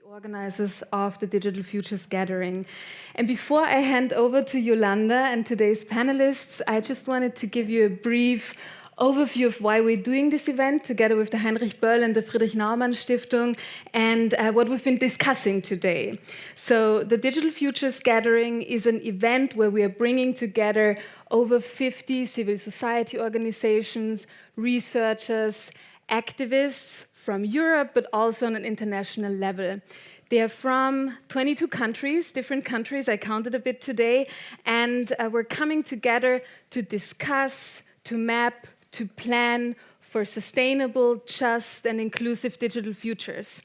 the organizers of the Digital Futures Gathering. And before I hand over to Yolanda and today's panelists, I just wanted to give you a brief overview of why we're doing this event together with the Heinrich-Böll and the Friedrich-Naumann-Stiftung and what we've been discussing today. So the Digital Futures Gathering is an event where we are bringing together over 50 civil society organizations, researchers, activists from Europe, but also on an international level. They are from 22 countries, different countries, I counted a bit today, and we're coming together to discuss, to map, to plan for sustainable, just, and inclusive digital futures.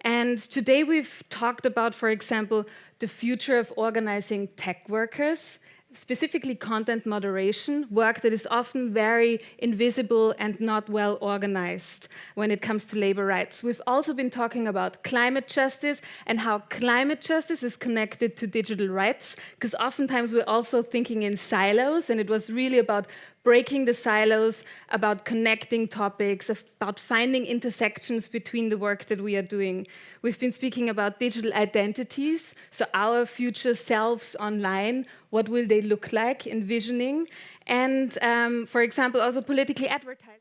And today we've talked about, for example, the future of organizing tech workers, specifically content moderation, work that is often very invisible and not well organized when it comes to labor rights. We've also been talking about climate justice and how climate justice is connected to digital rights, because oftentimes we're also thinking in silos, and it was really about breaking the silos, about connecting topics, about finding intersections between the work that we are doing. We've been speaking about digital identities, so our future selves online, what will they look like, envisioning, and for example, also politically advertising.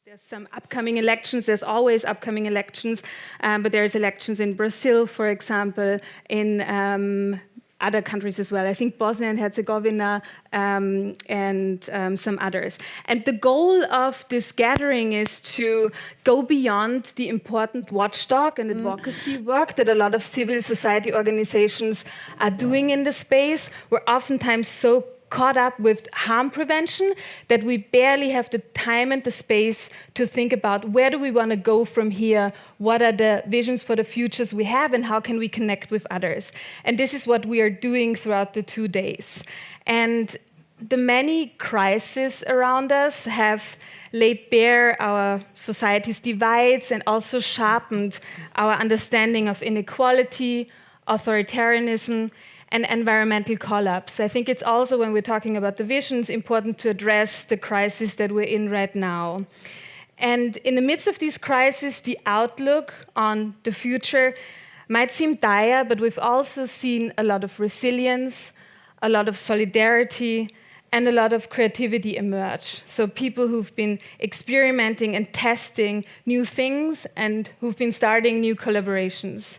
There's some upcoming elections, there's always upcoming elections, but there's elections in Brazil, for example, in other countries as well. I think Bosnia and Herzegovina and some others. And the goal of this gathering is to go beyond the important watchdog and advocacy work that a lot of civil society organizations are doing in the space. We're oftentimes so caught up with harm prevention that we barely have the time and the space to think about where do we want to go from here, what are the visions for the futures we have, and how can we connect with others. And this is what we are doing throughout the 2 days. And the many crises around us have laid bare our society's divides and also sharpened our understanding of inequality, authoritarianism, and environmental collapse. I think it's also, when we're talking about the visions, important to address the crisis that we're in right now. And in the midst of these crises, the outlook on the future might seem dire, but we've also seen a lot of resilience, a lot of solidarity, and a lot of creativity emerge. So people who've been experimenting and testing new things and who've been starting new collaborations.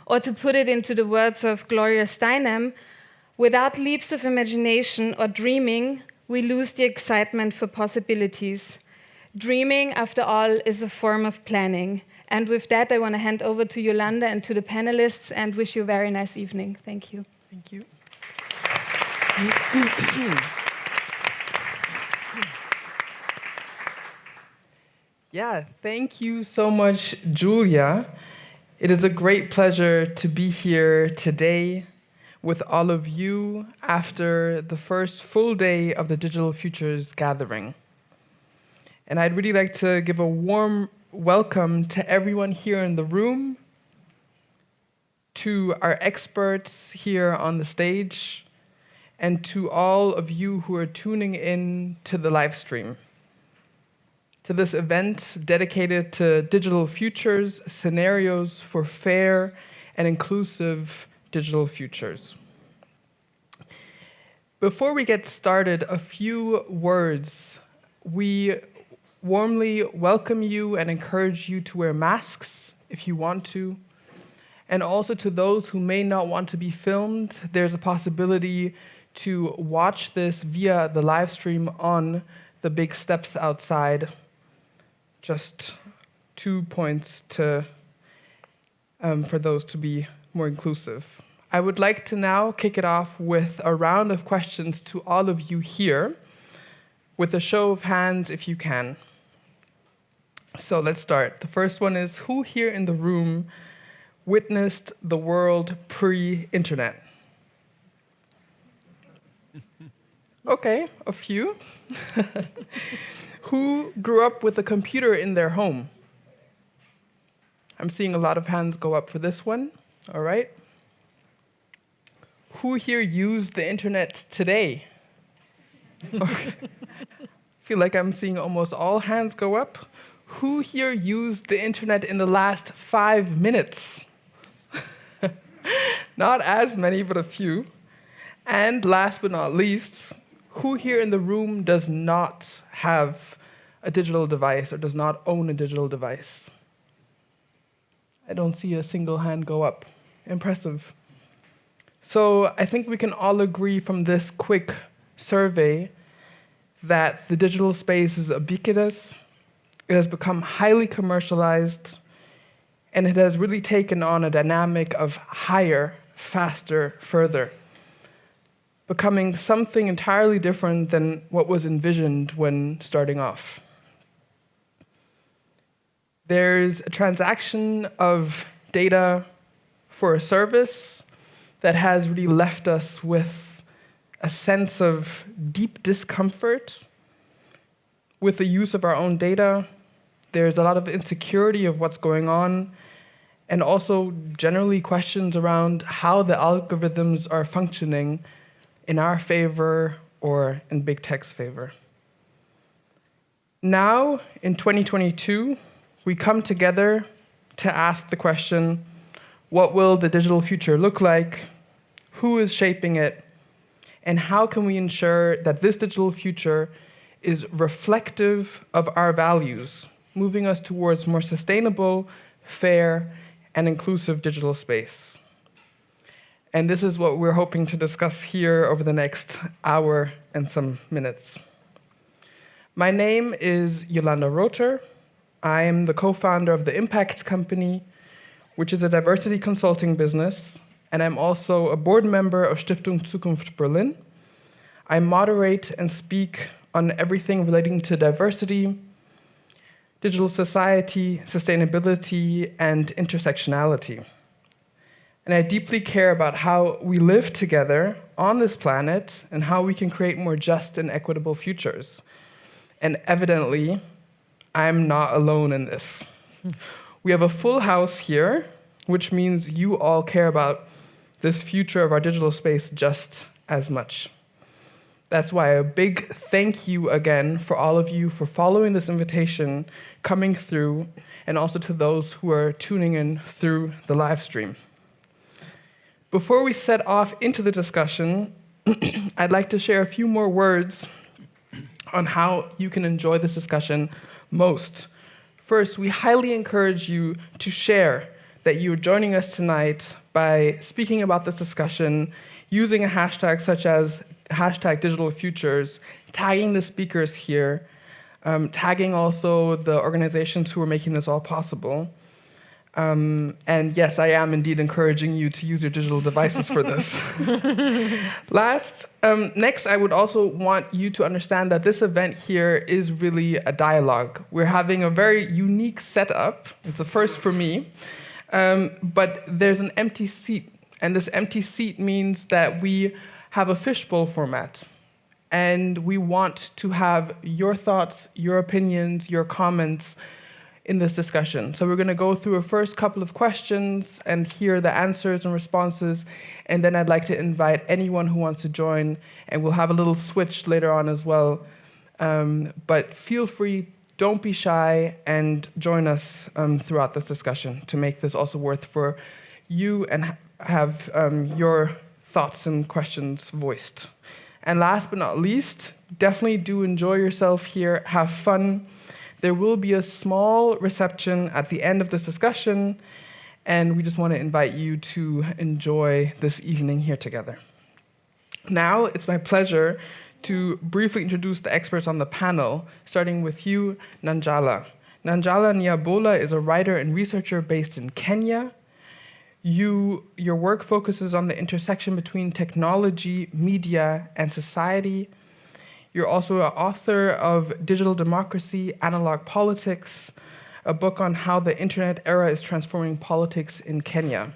Or to put it into the words of Gloria Steinem, without leaps of imagination or dreaming, we lose the excitement for possibilities. Dreaming, after all, is a form of planning. And with that, I want to hand over to Yolanda and to the panelists and wish you a very nice evening. Thank you. Thank you. Yeah, thank you so much, Julia. It is a great pleasure to be here today with all of you after the first full day of the Digital Futures Gathering. And I'd really like to give a warm welcome to everyone here in the room, to our experts here on the stage, and to all of you who are tuning in to the live stream. To this event dedicated to digital futures, scenarios for fair and inclusive digital futures. Before we get started, a few words. We warmly welcome you and encourage you to wear masks if you want to. And also to those who may not want to be filmed, there's a possibility to watch this via the live stream on the big steps outside. Just 2 points to, for those to be more inclusive. I would like to now kick it off with a round of questions to all of you here, with a show of hands if you can. So let's start. The first one is, who here in the room witnessed the world pre-internet? Okay, a few. Who grew up with a computer in their home? I'm seeing a lot of hands go up for this one. All right. Who here used the internet today? Okay. I feel like I'm seeing almost all hands go up. Who here used the internet in the last 5 minutes? Not as many, but a few. And last but not least, who here in the room does not have a digital device or does not own a digital device? I don't see a single hand go up. Impressive. So I think we can all agree from this quick survey that the digital space is ubiquitous, it has become highly commercialized, and it has really taken on a dynamic of higher, faster, further, becoming something entirely different than what was envisioned when starting off. There's a transaction of data for a service that has really left us with a sense of deep discomfort with the use of our own data. There's a lot of insecurity of what's going on, and also generally questions around how the algorithms are functioning in our favor or in big tech's favor. Now, in 2022, we come together to ask the question, what will the digital future look like? Who is shaping it? And how can we ensure that this digital future is reflective of our values, moving us towards more sustainable, fair, and inclusive digital space? And this is what we're hoping to discuss here over the next hour and some minutes. My name is Yolanda Rother. I am the co-founder of the Impact Company, which is a diversity consulting business, and I'm also a board member of Stiftung Zukunft Berlin. I moderate and speak on everything relating to diversity, digital society, sustainability, and intersectionality. And I deeply care about how we live together on this planet and how we can create more just and equitable futures. And evidently, I'm not alone in this. We have a full house here, which means you all care about this future of our digital space just as much. That's why a big thank you again for all of you for following this invitation, coming through, and also to those who are tuning in through the live stream. Before we set off into the discussion, I'd like to share a few more words on how you can enjoy this discussion most. First, we highly encourage you to share that you're joining us tonight by speaking about this discussion, using a hashtag such as #DigitalFutures, tagging the speakers here, tagging also the organizations who are making this all possible. And yes, I am indeed encouraging you to use your digital devices for this. Next, I would also want you to understand that this event here is really a dialogue. We're having a very unique setup. It's a first for me. But there's an empty seat. And this empty seat means that we have a fishbowl format. And we want to have your thoughts, your opinions, your comments in this discussion. So we're going to go through a first couple of questions and hear the answers and responses. And then I'd like to invite anyone who wants to join. And we'll have a little switch later on as well. But feel free, don't be shy, and join us throughout this discussion to make this also worth for you and have your thoughts and questions voiced. And last but not least, definitely do enjoy yourself here, have fun. There will be a small reception at the end of this discussion, and we just want to invite you to enjoy this evening here together. Now, it's my pleasure to briefly introduce the experts on the panel, starting with you, Nanjala. Nanjala Nyabola is a writer and researcher based in Kenya. Your work focuses on the intersection between technology, media, and society. You're also an author of Digital Democracy, Analog Politics, a book on how the internet era is transforming politics in Kenya.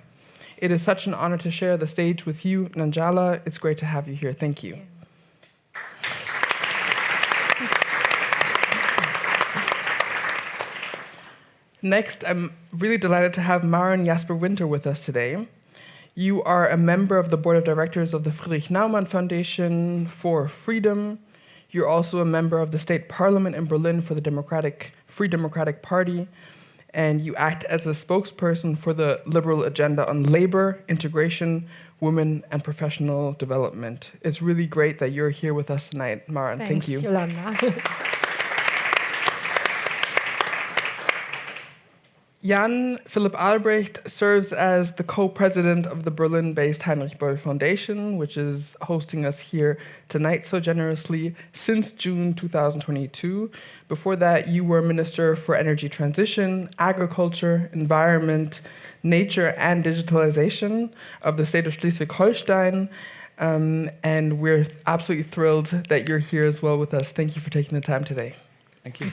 It is such an honor to share the stage with you, Nanjala. It's great to have you here. Thank you. Next, I'm really delighted to have Maren Jasper Winter with us today. You are a member of the board of directors of the Heinrich-Böll-Stiftung Foundation for Freedom. You're also a member of the state parliament in Berlin for the Free Democratic Party. and you act as a spokesperson for the liberal agenda on labor, integration, women, and professional development. It's really great that you're here with us tonight, Maren. Thank you. Thanks, Yolanda. Jan Philipp Albrecht serves as the co-president of the Berlin-based Heinrich-Böll Foundation, which is hosting us here tonight so generously since June 2022. Before that, you were Minister for Energy Transition, Agriculture, Environment, Nature, and Digitalisation of the state of Schleswig-Holstein. And we're absolutely thrilled that you're here as well with us. Thank you for taking the time today. Thank you.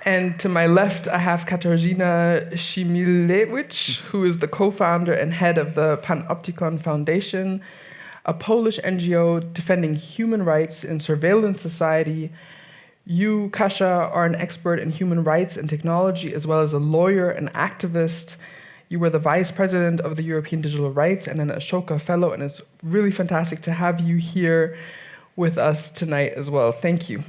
And to my left, I have Katarzyna Szymilewicz, who is the co-founder and head of the Panopticon Foundation, a Polish NGO defending human rights in surveillance society. You, Kasia, are an expert in human rights and technology, as well as a lawyer and activist. You were the vice president of the European Digital Rights and an Ashoka Fellow, and it's really fantastic to have you here with us tonight as well. Thank you.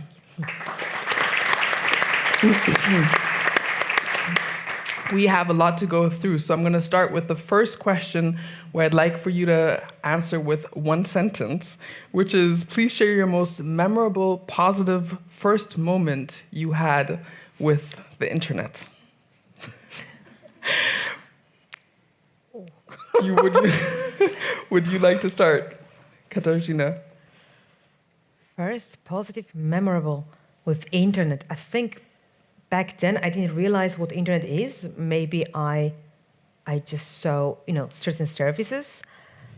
We have a lot to go through, so I'm going to start with the first question, where I'd like for you to answer with one sentence, which is, please share your most memorable, positive first moment you had with the internet. Would you like to start, Katarzyna? First, positive, memorable with internet. I think back then I didn't realize what internet is. Maybe I just saw, certain services.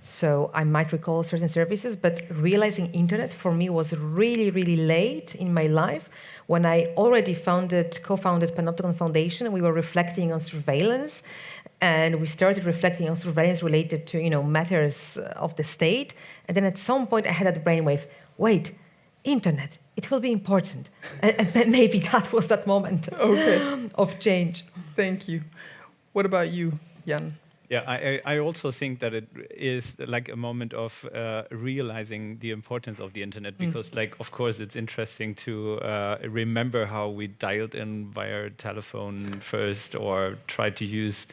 So I might recall certain services, but realizing internet for me was really, really late in my life. When I already co-founded Panopticon Foundation, we were reflecting on surveillance, and we started reflecting on surveillance related to, matters of the state. And then at some point I had that brainwave, wait, internet, it will be important. And maybe that was that moment of change. Thank you. What about you, Jan? Yeah, I also think that it is like a moment of realizing the importance of the internet, because, of course, it's interesting to remember how we dialed in via telephone first or tried to use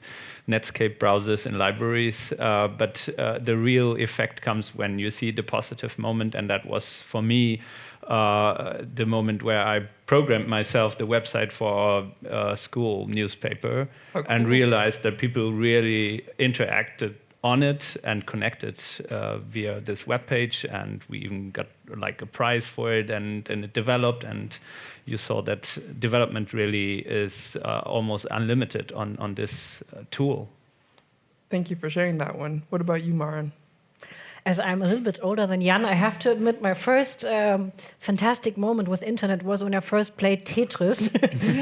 Netscape browsers in libraries. But the real effect comes when you see the positive moment, and that was, for me, the moment where I programmed myself the website for a school newspaper and realized that people really interacted on it and connected via this webpage, and we even got a prize for it, and it developed, and you saw that development really is almost unlimited on this tool. Thank you for sharing that one. What about you, Maren? As I'm a little bit older than Jan, I have to admit my first fantastic moment with internet was when I first played Tetris.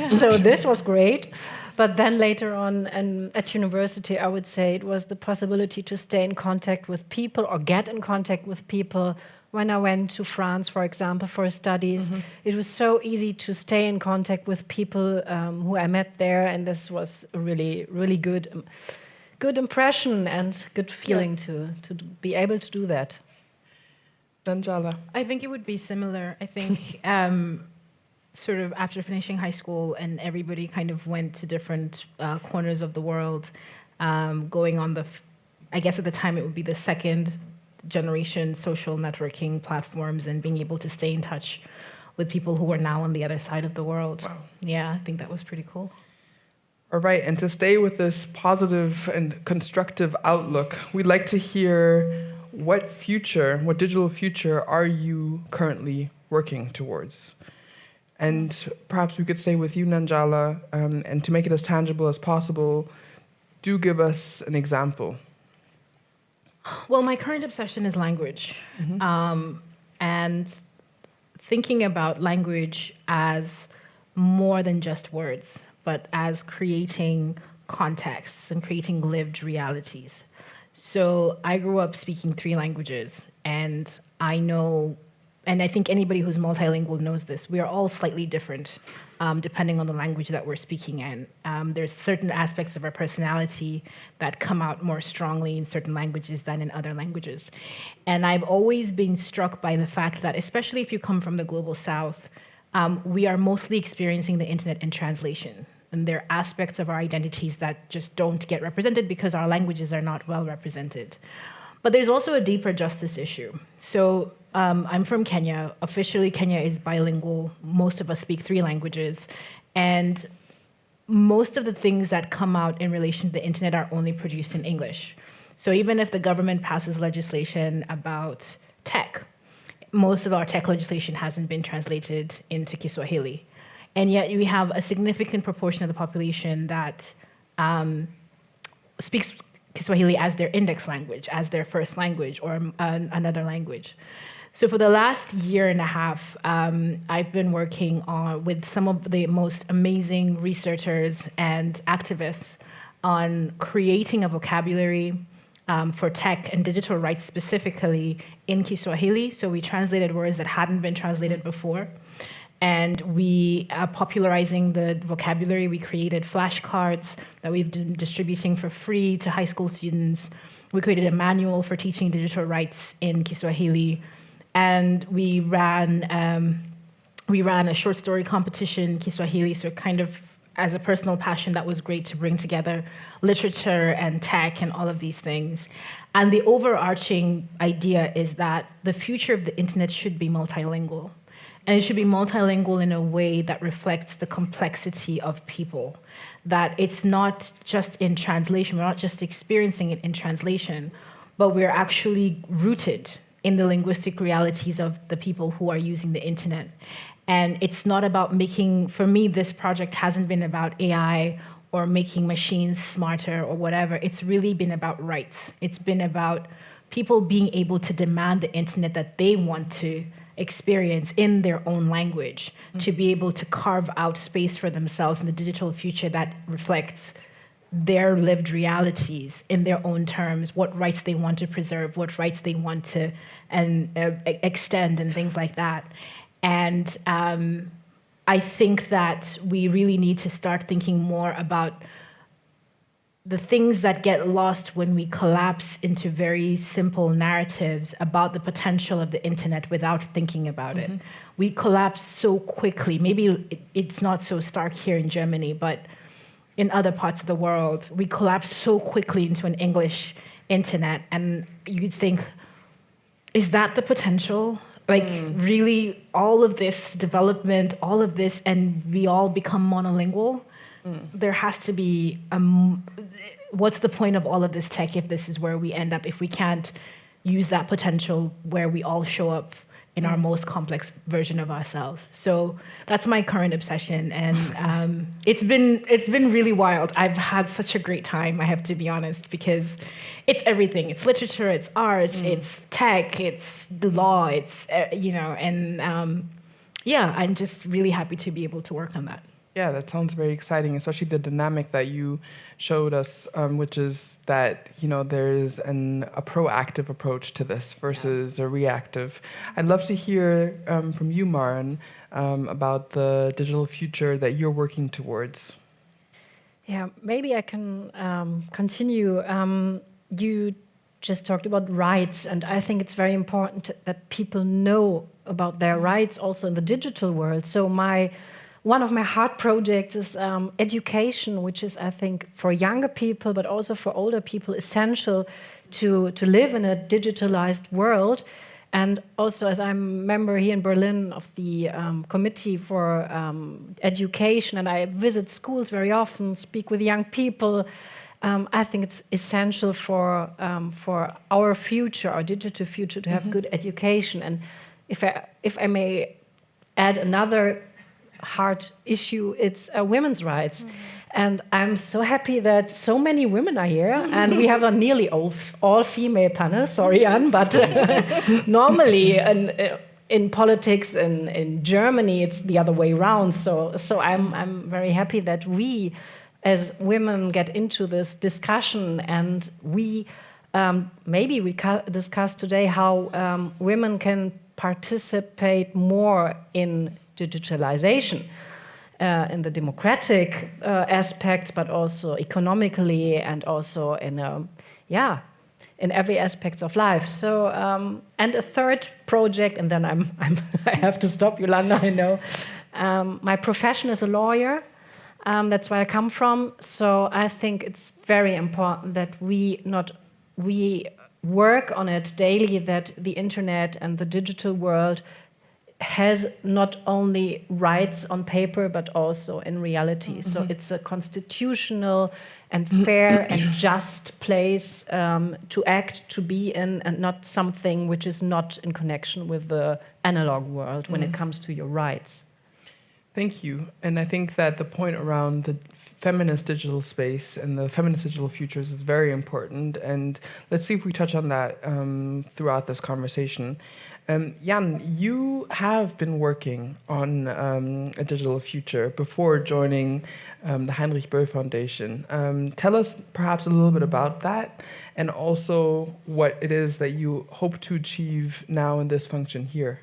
So this was great. But then later on at university, I would say it was the possibility to stay in contact with people or get in contact with people. When I went to France, for example, for studies, it was so easy to stay in contact with people who I met there. And this was a really, really good impression and good feeling to be able to do that. Nanjala. I think it would be similar. I think sort of after finishing high school and everybody kind of went to different corners of the world, going on I guess at the time it would be the second generation social networking platforms, and being able to stay in touch with people who were now on the other side of the world. Wow. Yeah, I think that was pretty cool. All right, and to stay with this positive and constructive outlook, we'd like to hear what digital future are you currently working towards? And perhaps we could stay with you, Nanjala, and to make it as tangible as possible, do give us an example. Well, my current obsession is language. And thinking about language as more than just words, but as creating contexts and creating lived realities. So I grew up speaking 3 languages, and I know, and I think anybody who's multilingual knows this, we are all slightly different depending on the language that we're speaking in. There's certain aspects of our personality that come out more strongly in certain languages than in other languages. And I've always been struck by the fact that, especially if you come from the global South, we are mostly experiencing the internet in translation. And there are aspects of our identities that just don't get represented because our languages are not well represented. But there's also a deeper justice issue. So I'm from Kenya. Officially, Kenya is bilingual. Most of us speak 3 languages. And most of the things that come out in relation to the internet are only produced in English. So even if the government passes legislation about tech, most of our tech legislation hasn't been translated into Kiswahili. And yet we have a significant proportion of the population that speaks Kiswahili as their index language, as their first language, or another language. So for the last year and a half, I've been working with some of the most amazing researchers and activists on creating a vocabulary for tech and digital rights specifically in Kiswahili. So we translated words that hadn't been translated before. And we are popularizing the vocabulary. We created flashcards that we've been distributing for free to high school students. We created a manual for teaching digital rights in Kiswahili. And we ran a short story competition in Kiswahili, so kind of as a personal passion, that was great to bring together literature and tech and all of these things. And the overarching idea is that the future of the internet should be multilingual. And it should be multilingual in a way that reflects the complexity of people. That it's not just in translation, we're not just experiencing it in translation, but we're actually rooted in the linguistic realities of the people who are using the internet. And it's not about making, for me, this project hasn't been about AI or making machines smarter or whatever. It's really been about rights. It's been about people being able to demand the internet that they want to experience in their own language, to be able to carve out space for themselves in the digital future that reflects their lived realities in their own terms, what rights they want to preserve, what rights they want to extend, and things like that. And I think that we really need to start thinking more about the things that get lost when we collapse into very simple narratives about the potential of the internet without thinking about it. We collapse so quickly. Maybe it's not so stark here in Germany, but in other parts of the world, we collapse so quickly into an English internet, and you think, is that the potential? Like, really, all of this development, all of this, and we all become monolingual? There has to be, what's the point of all of this tech if this is where we end up, if we can't use that potential where we all show up in our most complex version of ourselves? So that's my current obsession, and it's been really wild. I've had such a great time, I have to be honest, because it's everything. It's literature, it's art, it's tech, it's the law, it's and yeah, I'm just really happy to be able to work on that. Yeah, that sounds very exciting, especially the dynamic that you showed us, which is that there is a proactive approach to this versus a reactive. I'd love to hear from you, Maren, about the digital future that you're working towards. Yeah, maybe I can continue. You just talked about rights, and I think it's very important that people know about their rights also in the digital world. So one of my heart projects is education, which is, I think, for younger people, but also for older people, essential to live in a digitalized world. And also, as I'm a member here in Berlin of the Committee for Education, and I visit schools very often, speak with young people, I think it's essential for our future, our digital future, to have good education. And if I may add another hard issue, it's women's rights. And I'm so happy that so many women are here, and we have a nearly all-female panel. Sorry, Anne, but normally in politics in Germany, it's the other way around. So I'm very happy that we, as women, get into this discussion, and we maybe we discuss today how women can participate more in digitalization, in the democratic aspects, but also economically, and also in every aspect of life. So, and a third project, and then I have to stop, Yolanda, I know, My profession is a lawyer. That's where I come from. So I think it's very important that we work on it daily, that the internet and the digital world has not only rights on paper, but also in reality. So it's a constitutional and fair and just place to act, to be in, and not something which is not in connection with the analog world when it comes to your rights. Thank you. And I think that the point around the feminist digital space and the feminist digital futures is very important. And let's see if we touch on that throughout this conversation. Jan, you have been working on a digital future before joining the Heinrich-Böll Foundation. Tell us perhaps a little bit about that, and also what it is that you hope to achieve now in this function here.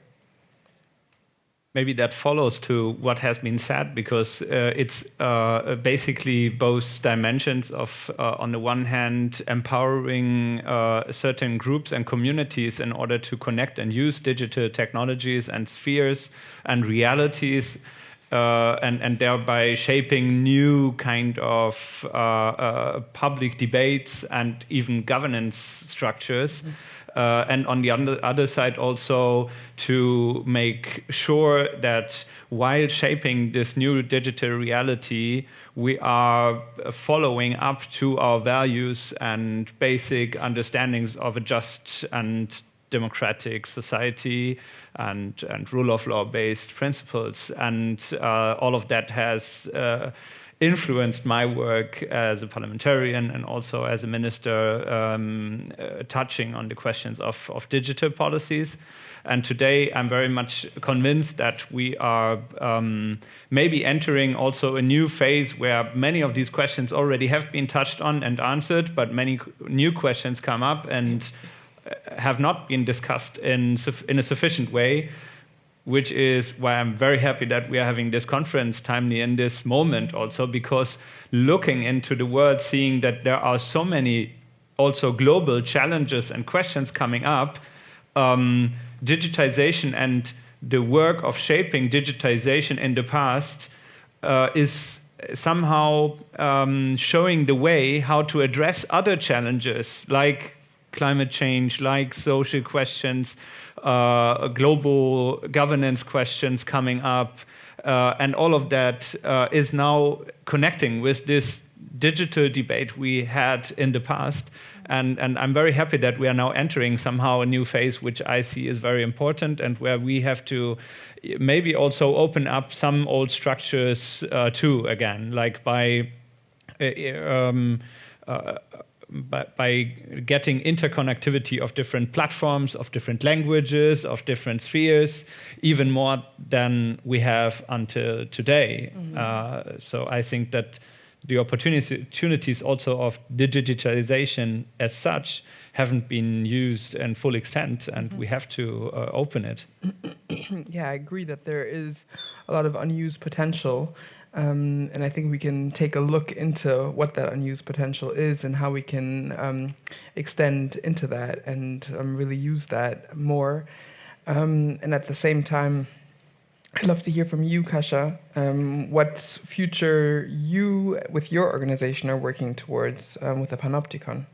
Maybe that follows to what has been said, because it's basically both dimensions of, on the one hand, empowering certain groups and communities in order to connect and use digital technologies and spheres and realities, and thereby shaping new kind of public debates and even governance structures. And on the other side, also to make sure that while shaping this new digital reality, we are following up to our values and basic understandings of a just and democratic society and rule of law based principles. And all of that has influenced my work as a parliamentarian and also as a minister, touching on the questions of digital policies. And today I'm very much convinced that we are maybe entering also a new phase where many of these questions already have been touched on and answered, but many new questions come up and have not been discussed in a sufficient way, which is why I'm very happy that we are having this conference timely in this moment also, because looking into the world, seeing that there are so many also global challenges and questions coming up, digitization and the work of shaping digitization in the past is somehow showing the way how to address other challenges like climate change, like social questions, global governance questions coming up, and all of that is now connecting with this digital debate we had in the past. And I'm very happy that we are now entering somehow a new phase, which I see is very important, and where we have to maybe also open up some old structures too again, like by getting interconnectivity of different platforms, of different languages, of different spheres, even more than we have until today. So I think that the opportunities also of digitalization as such haven't been used in full extent, and we have to open it. Yeah, I agree that there is a lot of unused potential. And I think we can take a look into what that unused potential is and how we can extend into that and really use that more. And at the same time, I'd love to hear from you, Kasia, what future you with your organization are working towards with the Panopticon.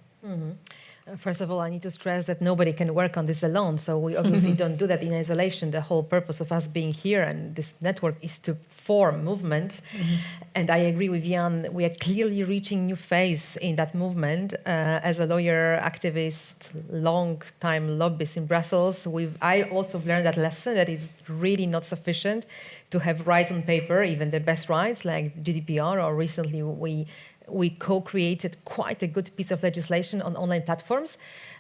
First of all, I need to stress that nobody can work on this alone. So we obviously don't do that in isolation. The whole purpose of us being here and this network is to form movement. And I agree with Jan, we are clearly reaching new phase in that movement. As a lawyer, activist, long-time lobbyist in Brussels, I also learned that lesson that it's really not sufficient to have rights on paper, even the best rights like GDPR, or recently we co-created quite a good piece of legislation on online platforms.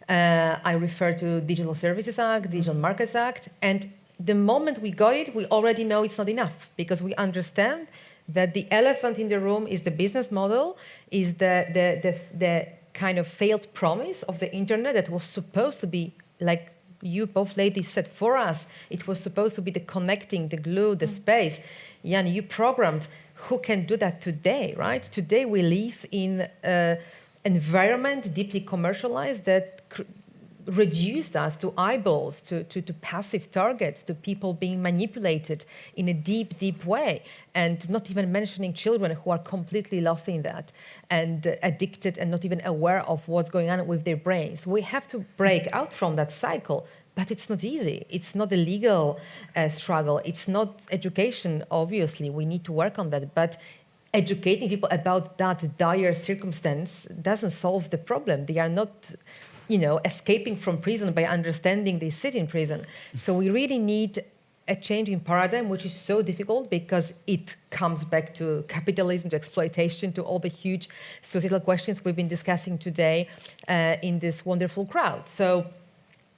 I refer to Digital Services Act, Digital Markets Act, and the moment we got it, we already know it's not enough, because we understand that the elephant in the room is the business model, is the kind of failed promise of the internet that was supposed to be, like you both ladies said, for us, it was supposed to be the connecting, the glue, the space. Jan, you programmed. Who can do that today, right? Today we live in an environment deeply commercialized that reduced us to eyeballs, to passive targets, to people being manipulated in a deep, deep way, and not even mentioning children who are completely lost in that and addicted and not even aware of what's going on with their brains. We have to break out from that cycle, but it's not easy. It's not a legal struggle. It's not education, obviously. We need to work on that, but educating people about that dire circumstance doesn't solve the problem. They are not, escaping from prison by understanding they sit in prison. So we really need a change in paradigm, which is so difficult because it comes back to capitalism, to exploitation, to all the huge societal questions we've been discussing today in this wonderful crowd. So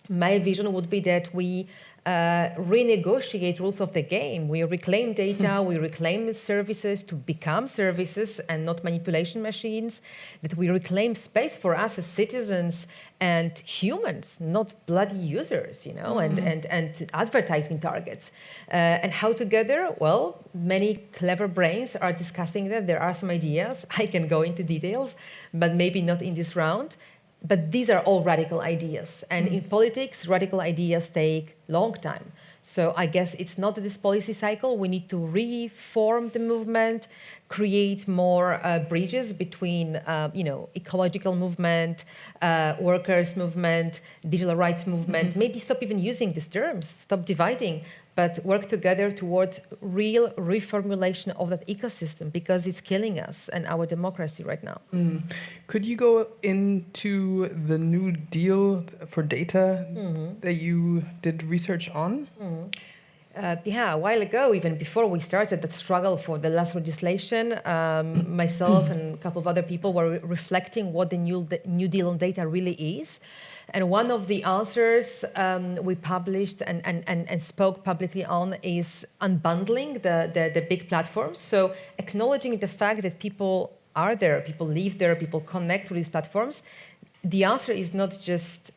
my vision would be that we renegotiate rules of the game. We reclaim data, we reclaim services to become services and not manipulation machines, that we reclaim space for us as citizens and humans, not bloody users, and advertising targets. And how together? Well, many clever brains are discussing that. There are some ideas. I can go into details, but maybe not in this round. But these are all radical ideas. And in politics, radical ideas take a long time. So I guess it's not this policy cycle. We need to reform the movement, create more bridges between, ecological movement, workers' movement, digital rights movement. Maybe stop even using these terms, stop dividing, but work together towards real reformulation of that ecosystem because it's killing us and our democracy right now. Could you go into the New Deal for data that you did research on? A while ago, even before we started that struggle for the last legislation, myself and a couple of other people were reflecting what the New Deal on data really is. And one of the answers we published and spoke publicly on is unbundling the big platforms. So acknowledging the fact that people are there, people live there, people connect to these platforms. The answer is not just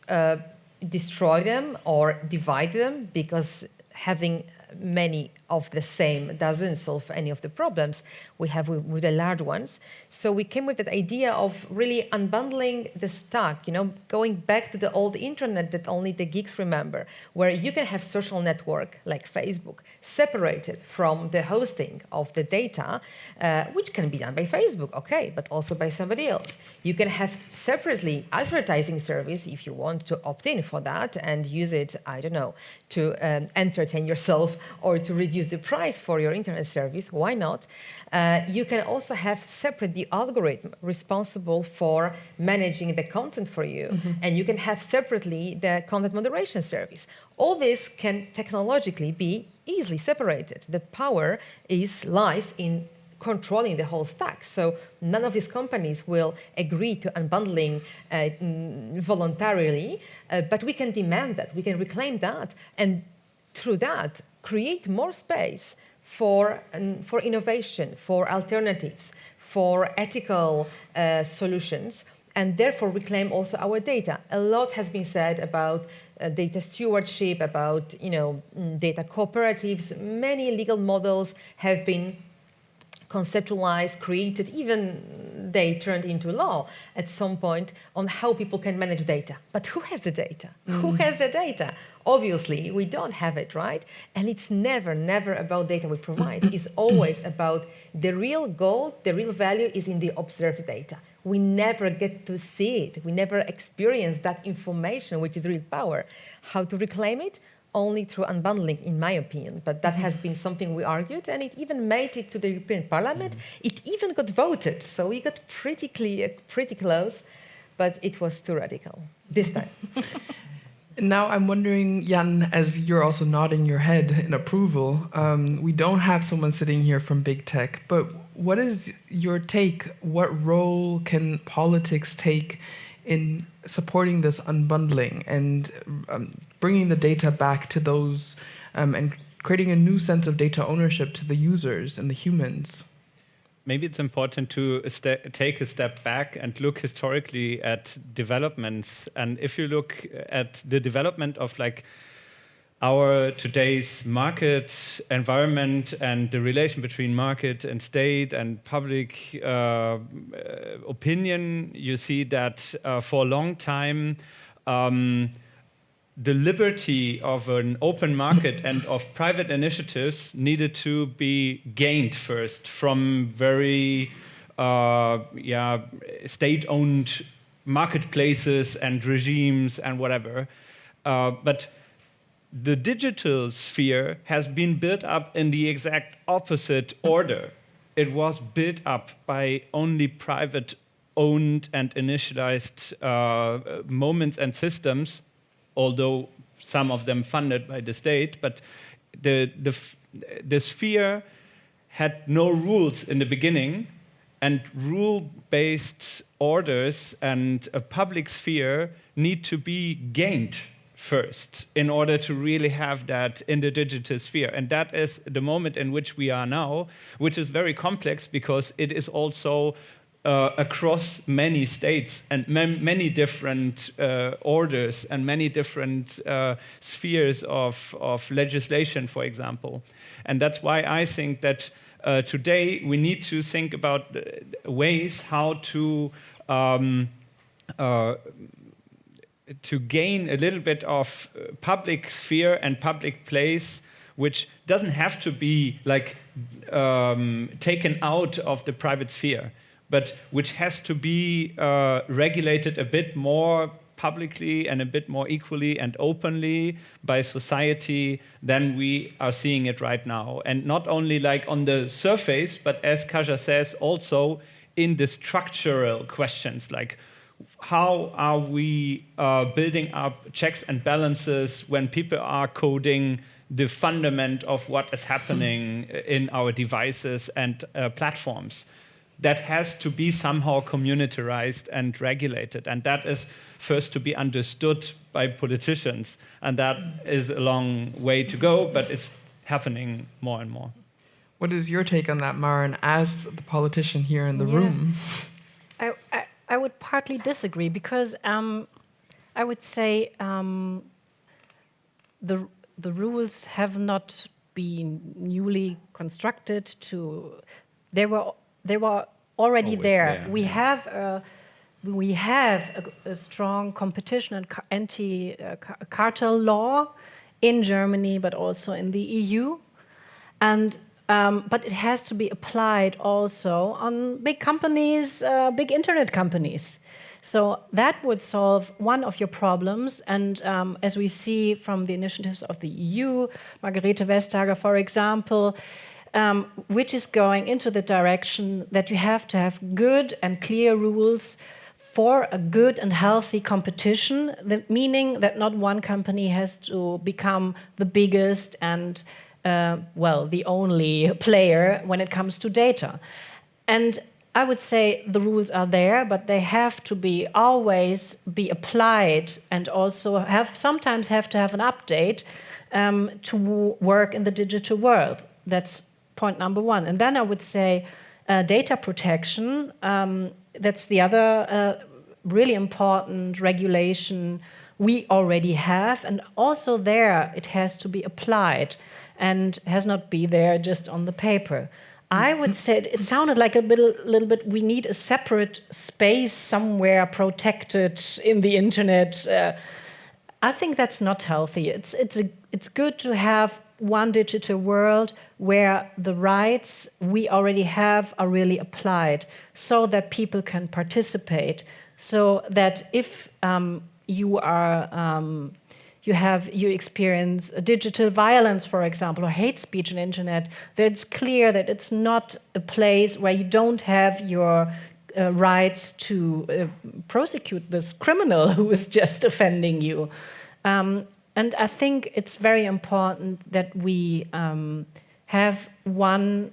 destroy them or divide them, because having many of the same doesn't solve any of the problems we have with the large ones. So we came with that idea of really unbundling the stack, going back to the old internet that only the geeks remember, where you can have social network like Facebook separated from the hosting of the data, which can be done by Facebook, okay, but also by somebody else. You can have separately advertising service if you want to opt in for that and use it, I don't know, to entertain yourself or to reduce the price for your internet service. Why not? You can also have separate the algorithm responsible for managing the content for you. And you can have separately the content moderation service. All this can technologically be easily separated. The power lies in controlling the whole stack. So none of these companies will agree to unbundling voluntarily, but we can demand that, we can reclaim that, and through that, create more space for innovation, for alternatives, for ethical solutions, and therefore reclaim also our data. A lot has been said about data stewardship, about data cooperatives. Many legal models have been conceptualized, created, even they turned into law at some point on how people can manage data. But who has the data? Who has the data? Obviously, we don't have it, right? And it's never, never about data we provide. It's always about the real goal, the real value is in the observed data. We never get to see it. We never experience that information, which is real power. How to reclaim it? Only through unbundling, in my opinion. But that has been something we argued, and it even made it to the European Parliament. It even got voted, so we got pretty close, but it was too radical this time. Now I'm wondering, Jan, as you're also nodding your head in approval, we don't have someone sitting here from big tech, but what is your take? What role can politics take in supporting this unbundling and bringing the data back to those and creating a new sense of data ownership to the users and the humans? Maybe it's important to take a step back and look historically at developments. And if you look at the development of our today's market environment and the relation between market and state and public opinion, you see that for a long time, the liberty of an open market and of private initiatives needed to be gained first from very state-owned marketplaces and regimes and whatever. But the digital sphere has been built up in the exact opposite order. It was built up by only private-owned and initialized moments and systems, although some of them funded by the state. But the sphere had no rules in the beginning, and rule-based orders and a public sphere need to be gained first in order to really have that in the digital sphere. And that is the moment in which we are now, which is very complex because it is also across many states and many different orders and many different spheres of legislation, for example. And that's why I think that today we need to think about ways how to gain a little bit of public sphere and public place, which doesn't have to be like taken out of the private sphere, but which has to be regulated a bit more publicly and a bit more equally and openly by society than we are seeing it right now. And not only like on the surface, but as Kaja says, also in the structural questions, like how are we building up checks and balances when people are coding the fundament of what is happening in our devices and platforms? That has to be somehow communitarized and regulated. And that is first to be understood by politicians. And that is a long way to go, but it's happening more and more. What is your take on that, Maren, as the politician here in the room? I would partly disagree because I would say the rules have not been newly constructed. They were already there. We have a strong competition and anti-cartel law in Germany, but also in the EU, and but it has to be applied also on big companies, big internet companies. So that would solve one of your problems. And as we see from the initiatives of the EU, Margarete Vestager, for example, which is going into the direction that you have to have good and clear rules for a good and healthy competition, meaning that not one company has to become the biggest and, the only player when it comes to data. And I would say the rules are there, but they have to always be applied and also sometimes have to have an update to work in the digital world. That's point number one. And then I would say data protection, that's the other really important regulation we already have. And also there, it has to be applied and has not been there just on the paper. I would say it sounded like a little bit, we need a separate space somewhere protected in the internet. I think that's not healthy. It's good to have one digital world where the rights we already have are really applied so that people can participate, so that if you experience digital violence, for example, or hate speech on the internet, that it's clear that it's not a place where you don't have your rights to prosecute this criminal who is just offending you. And I think it's very important that we have one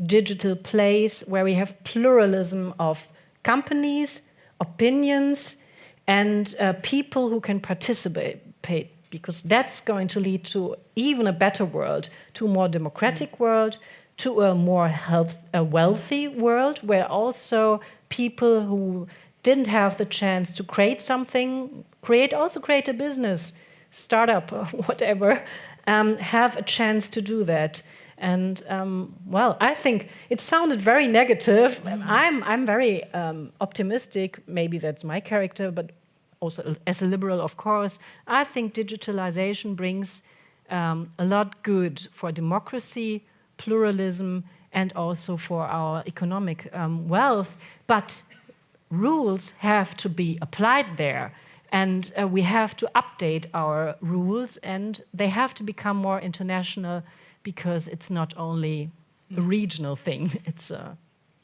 digital place where we have pluralism of companies, opinions, and people who can participate, because that's going to lead to even a better world, to a more democratic world, to a more wealthy world, where also people who didn't have the chance to create something, create a business, startup, or whatever, have a chance to do that. And I think it sounded very negative. I'm very optimistic. Maybe that's my character, but also as a liberal, of course, I think digitalization brings a lot good for democracy, pluralism, and also for our economic wealth. But rules have to be applied there. And we have to update our rules, and they have to become more international, because it's not only a regional thing, it's a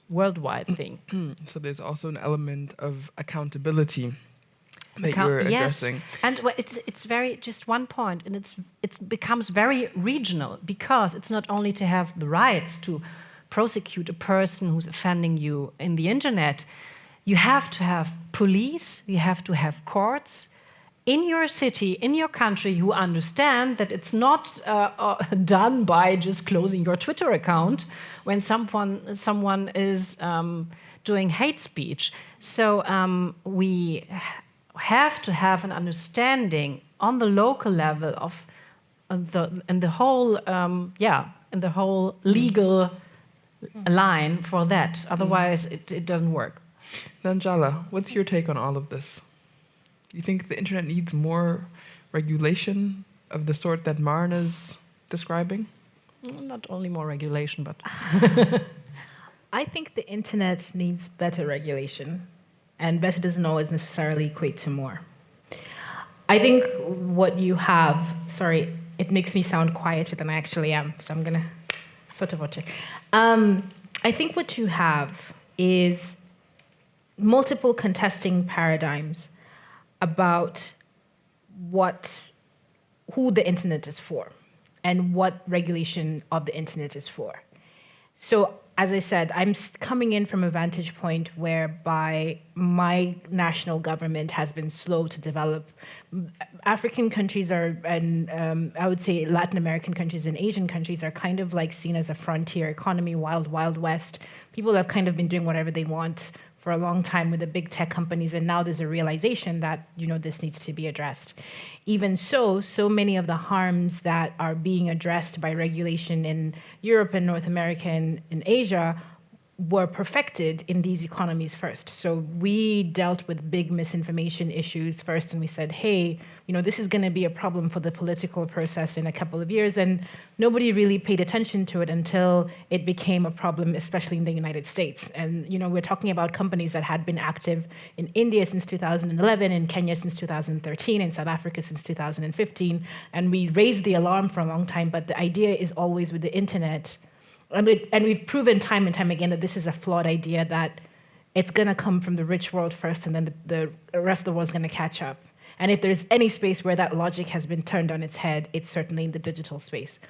worldwide thing. So there's also an element of accountability that you're addressing. Yes, and it's very, just one point, and it becomes very regional, because it's not only to have the rights to prosecute a person who's offending you in the internet. You have to have police, you have to have courts in your city, in your country, who understand that it's not done by just closing your Twitter account when someone is doing hate speech. So we have to have an understanding on the local level of the whole legal line for that. Otherwise, it doesn't work. Nanjala, what's your take on all of this? Do you think the internet needs more regulation of the sort that Marna's describing? Not only more regulation, but... I think the internet needs better regulation, and better doesn't always necessarily equate to more. I think what you have, sorry, it makes me sound quieter than I actually am, so I'm going to sort of watch it. I think what you have is multiple contesting paradigms about who the internet is for and what regulation of the internet is for. So, as I said, I'm coming in from a vantage point whereby my national government has been slow to develop. African countries and I would say Latin American countries and Asian countries are kind of like seen as a frontier economy, wild, wild west. People have kind of been doing whatever they want for a long time with the big tech companies, and now there's a realization that, this needs to be addressed. Even so many of the harms that are being addressed by regulation in Europe and North America and in Asia were perfected in these economies first. So we dealt with big misinformation issues first, and we said, hey, this is going to be a problem for the political process in a couple of years, and nobody really paid attention to it until it became a problem, especially in the United States. And we're talking about companies that had been active in India since 2011, in Kenya since 2013, in South Africa since 2015, and we raised the alarm for a long time, but the idea is always with the internet. And we've proven time and time again that this is a flawed idea, that it's going to come from the rich world first, and then the rest of the world's going to catch up. And if there's any space where that logic has been turned on its head, it's certainly in the digital space.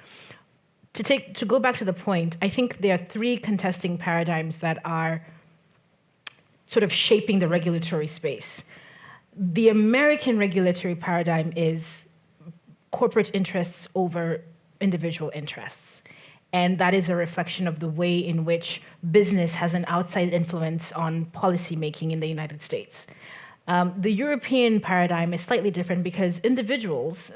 To go back to the point, I think there are three contesting paradigms that are sort of shaping the regulatory space. The American regulatory paradigm is corporate interests over individual interests. And that is a reflection of the way in which business has an outside influence on policymaking in the United States. The European paradigm is slightly different because individuals,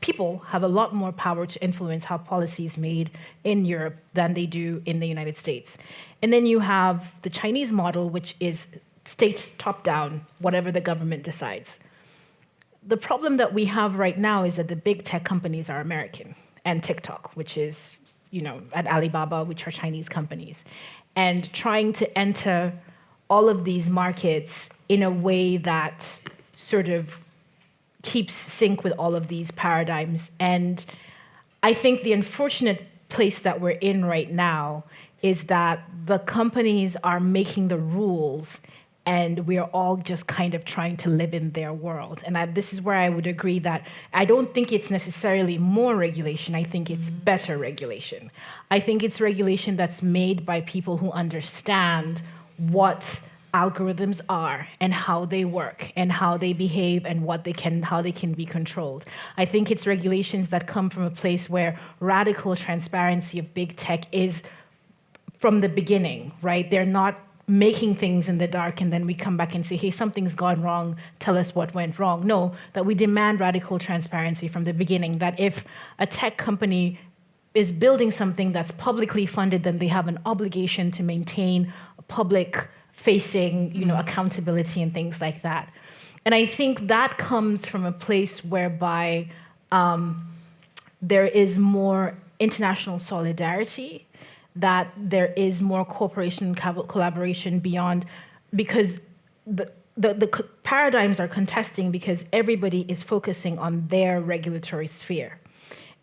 people have a lot more power to influence how policy is made in Europe than they do in the United States. And then you have the Chinese model, which is state top-down, whatever the government decides. The problem that we have right now is that the big tech companies are American, and TikTok, which is, at Alibaba, which are Chinese companies, and trying to enter all of these markets in a way that sort of keeps sync with all of these paradigms. And I think the unfortunate place that we're in right now is that the companies are making the rules, and we are all just kind of trying to live in their world. And this is where I would agree that I don't think it's necessarily more regulation. I think it's better regulation. I think it's regulation that's made by people who understand what algorithms are and how they work and how they behave and how they can be controlled. I think it's regulations that come from a place where radical transparency of big tech is from the beginning, right? They're not making things in the dark and then we come back and say, hey, something's gone wrong, tell us what went wrong. No, that we demand radical transparency from the beginning, that if a tech company is building something that's publicly funded, then they have an obligation to maintain public-facing, accountability and things like that. And I think that comes from a place whereby there is more international solidarity, that there is more cooperation and collaboration beyond, because the paradigms are contesting because everybody is focusing on their regulatory sphere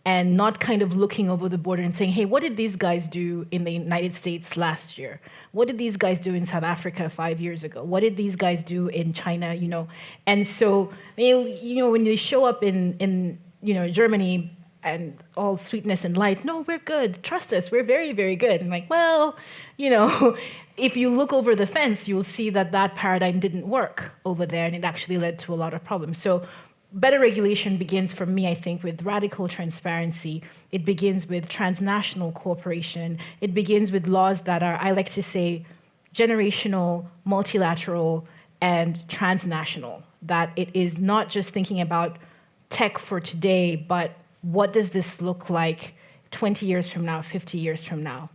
and not kind of looking over the border and saying, hey, what did these guys do in the United States last year? What did these guys do in South Africa 5 years ago? What did these guys do in China, you know? And so, you know, when they show up in you know, Germany and all sweetness and light, no, we're good, trust us, we're very, very good. And like, well, you know, if you look over the fence, you'll see that that paradigm didn't work over there, and it actually led to a lot of problems. So better regulation begins, for me, I think, with radical transparency. It begins with transnational cooperation. It begins with laws that are, I like to say, generational, multilateral, and transnational. That it is not just thinking about tech for today, but what does this look like 20 years from now, 50 years from now?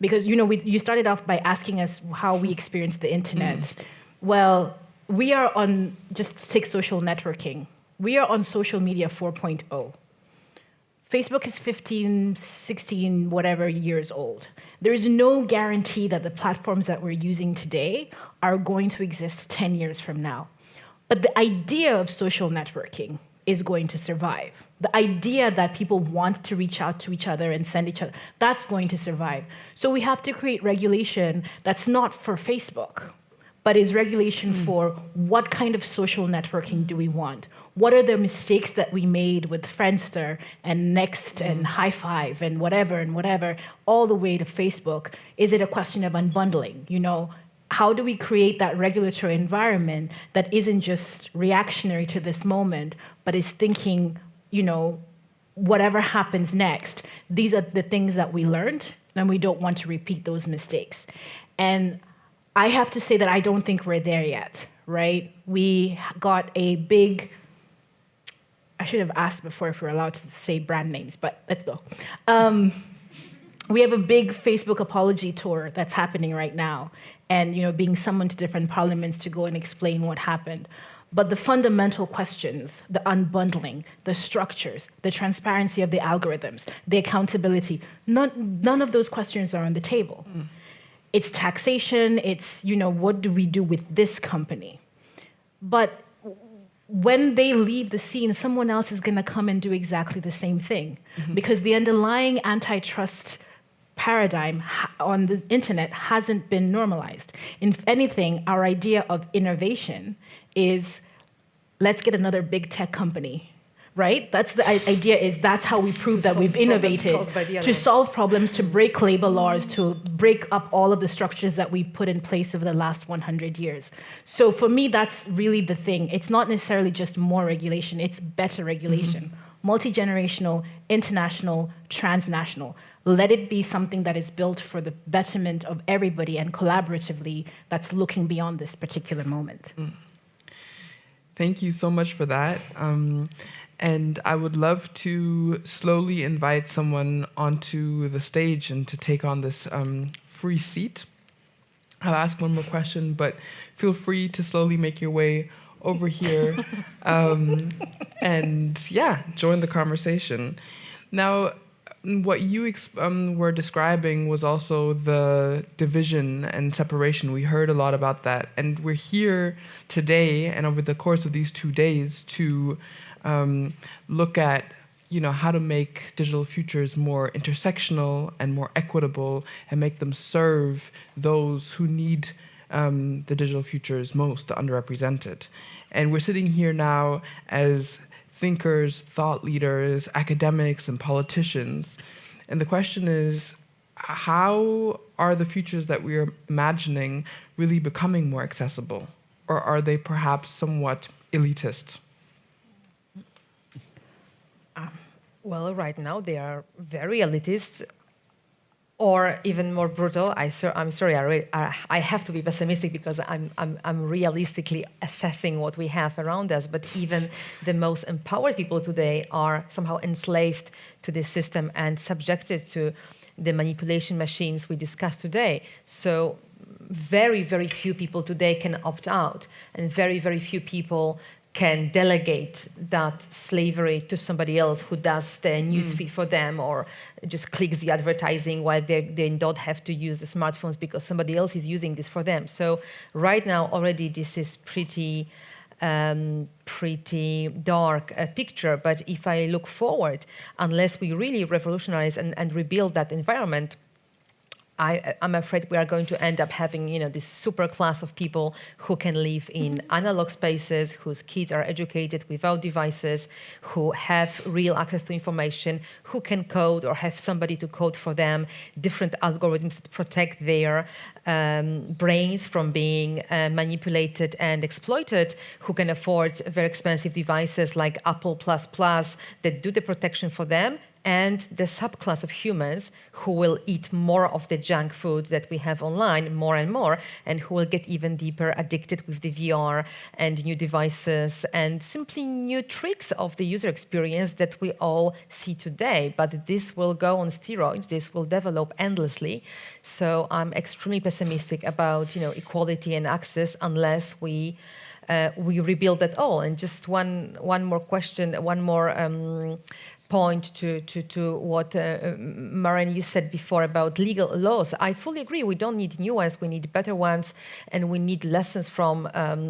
Because, you know, you started off by asking us how we experience the internet. Well, we are on, just take social networking. We are on social media 4.0. Facebook is 15, 16, whatever years old. There is no guarantee that the platforms that we're using today are going to exist 10 years from now. But the idea of social networking is going to survive. The idea that people want to reach out to each other and send each other, that's going to survive. So we have to create regulation that's not for Facebook, but is regulation for what kind of social networking do we want? What are the mistakes that we made with Friendster and Next and High Five and whatever, all the way to Facebook? Is it a question of unbundling? You know, how do we create that regulatory environment that isn't just reactionary to this moment, but is thinking, you know, whatever happens next, these are the things that we learned, and we don't want to repeat those mistakes. And I have to say that I don't think we're there yet, right? We got a big, I should have asked before if we're allowed to say brand names, but let's go. We have a big Facebook apology tour that's happening right now, and, you know, being summoned to different parliaments to go and explain what happened. But the fundamental questions, the unbundling, the structures, the transparency of the algorithms, the accountability, none of those questions are on the table. It's taxation, it's, you know, what do we do with this company? But when they leave the scene, someone else is going to come and do exactly the same thing. Because the underlying antitrust paradigm on the internet hasn't been normalized. If anything, our idea of innovation is, let's get another big tech company, right? That's the idea, is that's how we prove that we've innovated, to solve problems, to break labor laws, to break up all of the structures that we put in place over the last 100 years. So for me, that's really the thing. It's not necessarily just more regulation, it's better regulation. Multi-generational, international, transnational. Let it be something that is built for the betterment of everybody and collaboratively, that's looking beyond this particular moment. Thank you so much for that. And I would love to slowly invite someone onto the stage and to take on this free seat. I'll ask one more question, but feel free to slowly make your way over here and yeah, join the conversation. Now, what you were describing was also the division and separation. We heard a lot about that. And we're here today and over the course of these 2 days to look at, you know, how to make digital futures more intersectional and more equitable and make them serve those who need the digital futures most, the underrepresented. And we're sitting here now as thinkers, thought leaders, academics, and politicians. And the question is, how are the futures that we're imagining really becoming more accessible? Or are they perhaps somewhat elitist? Well, right now they are very elitist, or even more brutal. I'm sorry, I have to be pessimistic because I'm realistically assessing what we have around us. But even the most empowered people today are somehow enslaved to this system and subjected to the manipulation machines we discussed today. So very, very few people today can opt out, and very, very few people can delegate that slavery to somebody else who does the newsfeed for them or just clicks the advertising while they don't have to use the smartphones because somebody else is using this for them. So right now already this is pretty dark picture. But if I look forward, unless we really revolutionize and rebuild that environment, I'm afraid we are going to end up having, this super class of people who can live in analog spaces, whose kids are educated without devices, who have real access to information, who can code or have somebody to code for them, different algorithms that protect their brains from being manipulated and exploited, who can afford very expensive devices like Apple++ that do the protection for them, and the subclass of humans who will eat more of the junk food that we have online more and more, and who will get even deeper addicted with the VR and new devices and simply new tricks of the user experience that we all see today. But this will go on steroids, this will develop endlessly. So I'm extremely pessimistic about equality and access unless we rebuild that all. And just one more question, one more point to what Maren, you said before about legal laws. I fully agree. We don't need new ones. We need better ones, and we need lessons from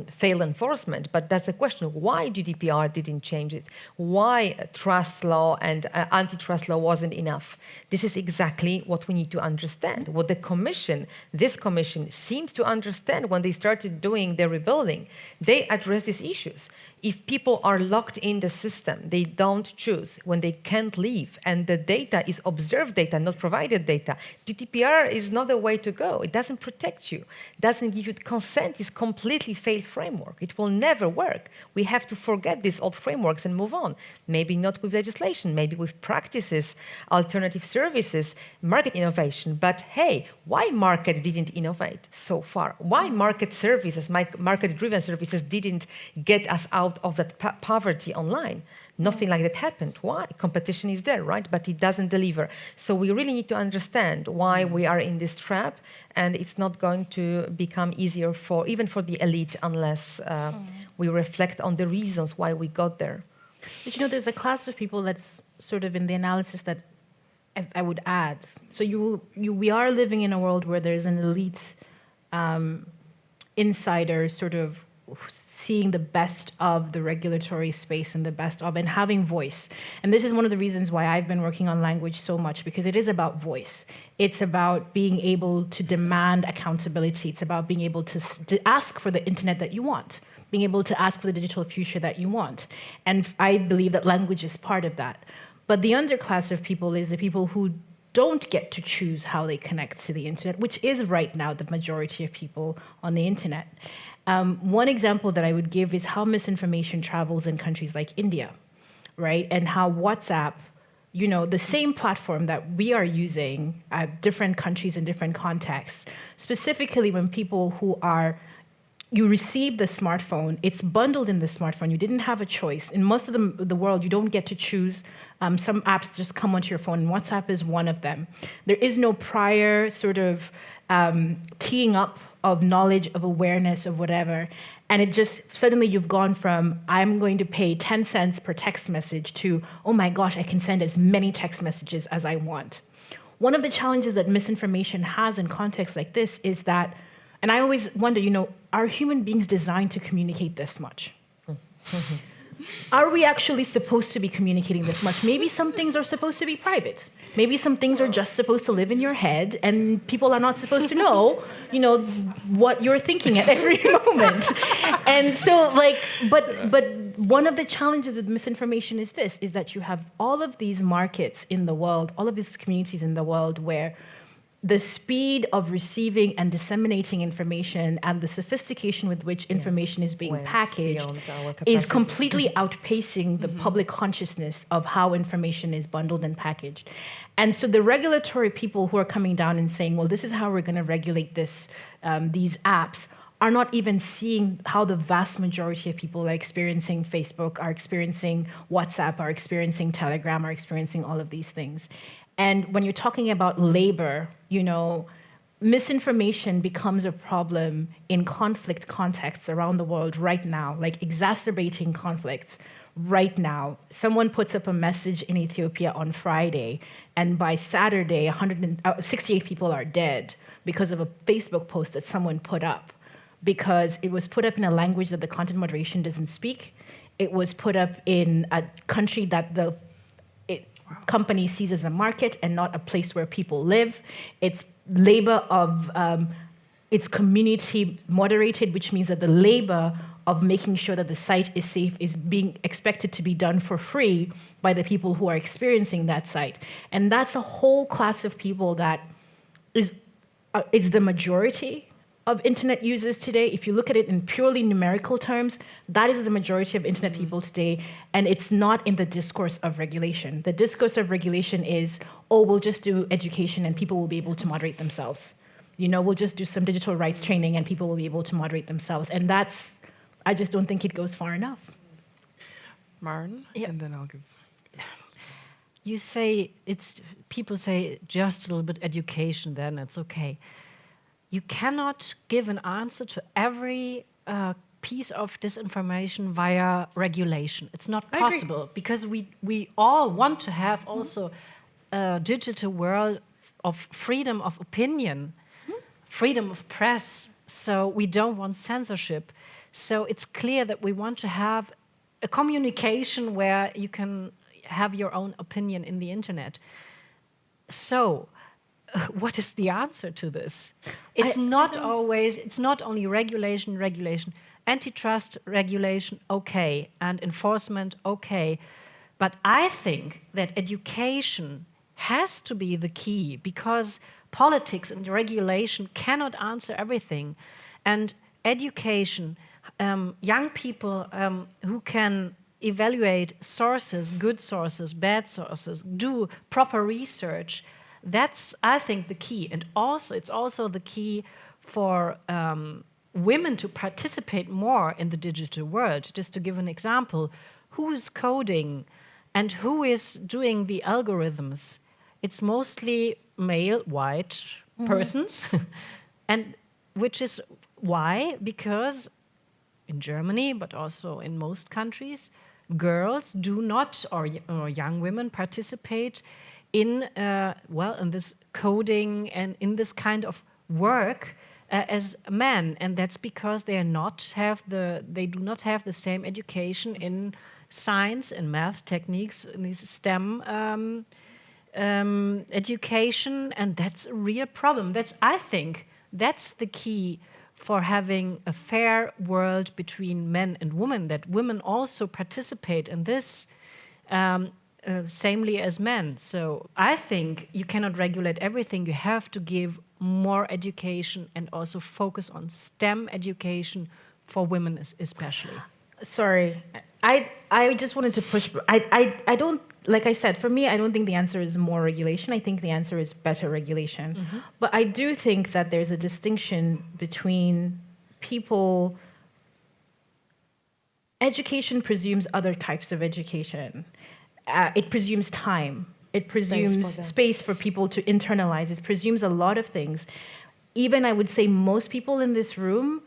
failed enforcement. But that's the question: why GDPR didn't change it? Why trust law and antitrust law wasn't enough? This is exactly what we need to understand. What this commission, seemed to understand when they started doing their rebuilding. They address these issues. If people are locked in the system, they don't choose, when they can't leave, and the data is observed data, not provided data, GDPR is not the way to go. It doesn't protect you, doesn't give you consent. It's completely failed framework. It will never work. We have to forget these old frameworks and move on. Maybe not with legislation, maybe with practices, alternative services, market innovation. But hey, why market didn't innovate so far? Why market services, market-driven services didn't get us out of that poverty online? Nothing like that happened. Why? Competition is there, right? But it doesn't deliver. So we really need to understand why we are in this trap, and it's not going to become easier even for the elite unless we reflect on the reasons why we got there. But there's a class of people that's sort of in the analysis that I would add. So we are living in a world where there's an elite insider sort of seeing the best of the regulatory space and the best of, and having voice. And this is one of the reasons why I've been working on language so much, because it is about voice. It's about being able to demand accountability. It's about being able to ask for the internet that you want, being able to ask for the digital future that you want. And I believe that language is part of that. But the underclass of people is the people who don't get to choose how they connect to the internet, which is right now the majority of people on the internet. One example that I would give is how misinformation travels in countries like India, right? And how WhatsApp, the same platform that we are using at different countries in different contexts, specifically when people you receive the smartphone, it's bundled in the smartphone. You didn't have a choice. In most of the world, you don't get to choose. Some apps just come onto your phone, and WhatsApp is one of them. There is no prior sort of teeing up of knowledge, of awareness, of whatever. And it just, suddenly you've gone from, I'm going to pay 10 cents per text message to, oh my gosh, I can send as many text messages as I want. One of the challenges that misinformation has in contexts like this is that, and I always wonder, are human beings designed to communicate this much? Are we actually supposed to be communicating this much? Maybe some things are supposed to be private. Maybe some things are just supposed to live in your head, and people are not supposed to know, what you're thinking at every moment. And so, but one of the challenges with misinformation is that you have all of these markets in the world, all of these communities in the world where the speed of receiving and disseminating information and the sophistication with which information is being packaged is completely outpacing the public consciousness of how information is bundled and packaged. And so the regulatory people who are coming down and saying, well, this is how we're going to regulate these apps, are not even seeing how the vast majority of people are experiencing Facebook, are experiencing WhatsApp, are experiencing Telegram, are experiencing all of these things. And when you're talking about labor, misinformation becomes a problem in conflict contexts around the world right now, like exacerbating conflicts right now. Someone puts up a message in Ethiopia on Friday, and by Saturday, 168 people are dead because of a Facebook post that someone put up, because it was put up in a language that the content moderation doesn't speak. It was put up in a country that the company sees as a market and not a place where people live. It's labor of, it's community moderated, which means that the labor of making sure that the site is safe is being expected to be done for free by the people who are experiencing that site. And that's a whole class of people that is the majority of internet users today. If you look at it in purely numerical terms, that is the majority of internet people today, and it's not in the discourse of regulation. The discourse of regulation is, oh, we'll just do education and people will be able to moderate themselves. You know, we'll just do some digital rights training and people will be able to moderate themselves. And that's, I just don't think it goes far enough. Maren, and then I'll give. You say, people say just a little bit education, then it's okay. You cannot give an answer to every piece of disinformation via regulation. It's not possible, because we all want to have also a digital world of freedom of opinion, freedom of press, so we don't want censorship. So it's clear that we want to have a communication where you can have your own opinion in the internet. So what is the answer to this? It's not only regulation, antitrust regulation, okay, and enforcement, okay. But I think that education has to be the key, because politics and regulation cannot answer everything. And education, young people who can evaluate sources, good sources, bad sources, do proper research, that's, I think, the key. And also, it's also the key for women to participate more in the digital world. Just to give an example, who's coding and who is doing the algorithms? It's mostly male, white persons. And which is why? Because in Germany, but also in most countries, girls do not, or young women participate in in this coding and in this kind of work as men, and that's because they do not have the same education in science and math techniques, in this STEM education, and that's a real problem. I think that's the key for having a fair world between men and women, that women also participate in this samely as men. So I think you cannot regulate everything. You have to give more education and also focus on STEM education for women especially. Sorry, I just wanted to push. I don't, like I said, for me, I don't think the answer is more regulation. I think the answer is better regulation. But I do think that there's a distinction between people. Education presumes other types of education. It presumes time. It presumes space for people to internalize. It presumes a lot of things. Even I would say most people in this room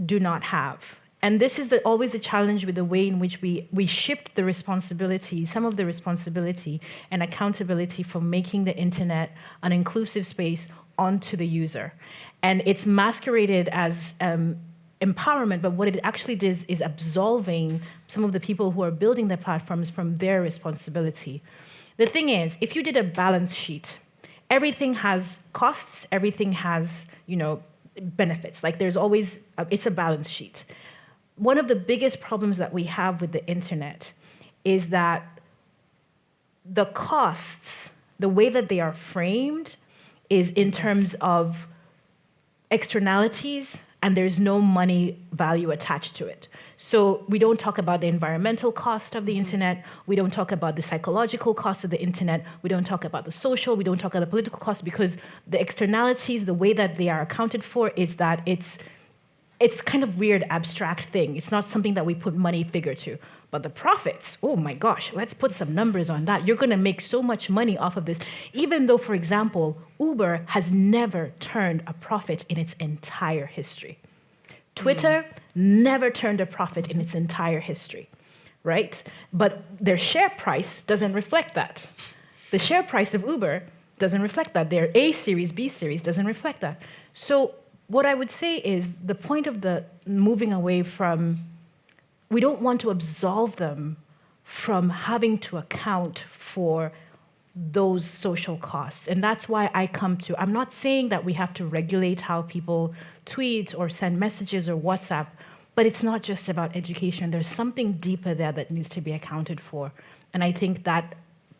do not have. And this is always the challenge with the way in which we shift the responsibility, some of the responsibility and accountability for making the internet an inclusive space onto the user. And it's masqueraded as empowerment, but what it actually does is absolving some of the people who are building the platforms from their responsibility. The thing is, if you did a balance sheet, everything has costs, everything has, benefits. Like there's always, it's a balance sheet. One of the biggest problems that we have with the internet is that the costs, the way that they are framed, is in terms of externalities, and there's no money value attached to it. So we don't talk about the environmental cost of the internet, we don't talk about the psychological cost of the internet, we don't talk about the social, we don't talk about the political cost, because the externalities, the way that they are accounted for is that it's it's kind of weird, abstract thing. It's not something that we put money figure to. But the profits, oh my gosh, let's put some numbers on that. You're going to make so much money off of this, even though, for example, Uber has never turned a profit in its entire history. Twitter never turned a profit in its entire history, right? But their share price doesn't reflect that. The share price of Uber doesn't reflect that. Their A series, B series doesn't reflect that. So what I would say is the point of the moving away from, we don't want to absolve them from having to account for those social costs. And that's why I come to, I'm not saying that we have to regulate how people tweet or send messages or WhatsApp, but it's not just about education. There's something deeper there that needs to be accounted for. And I think that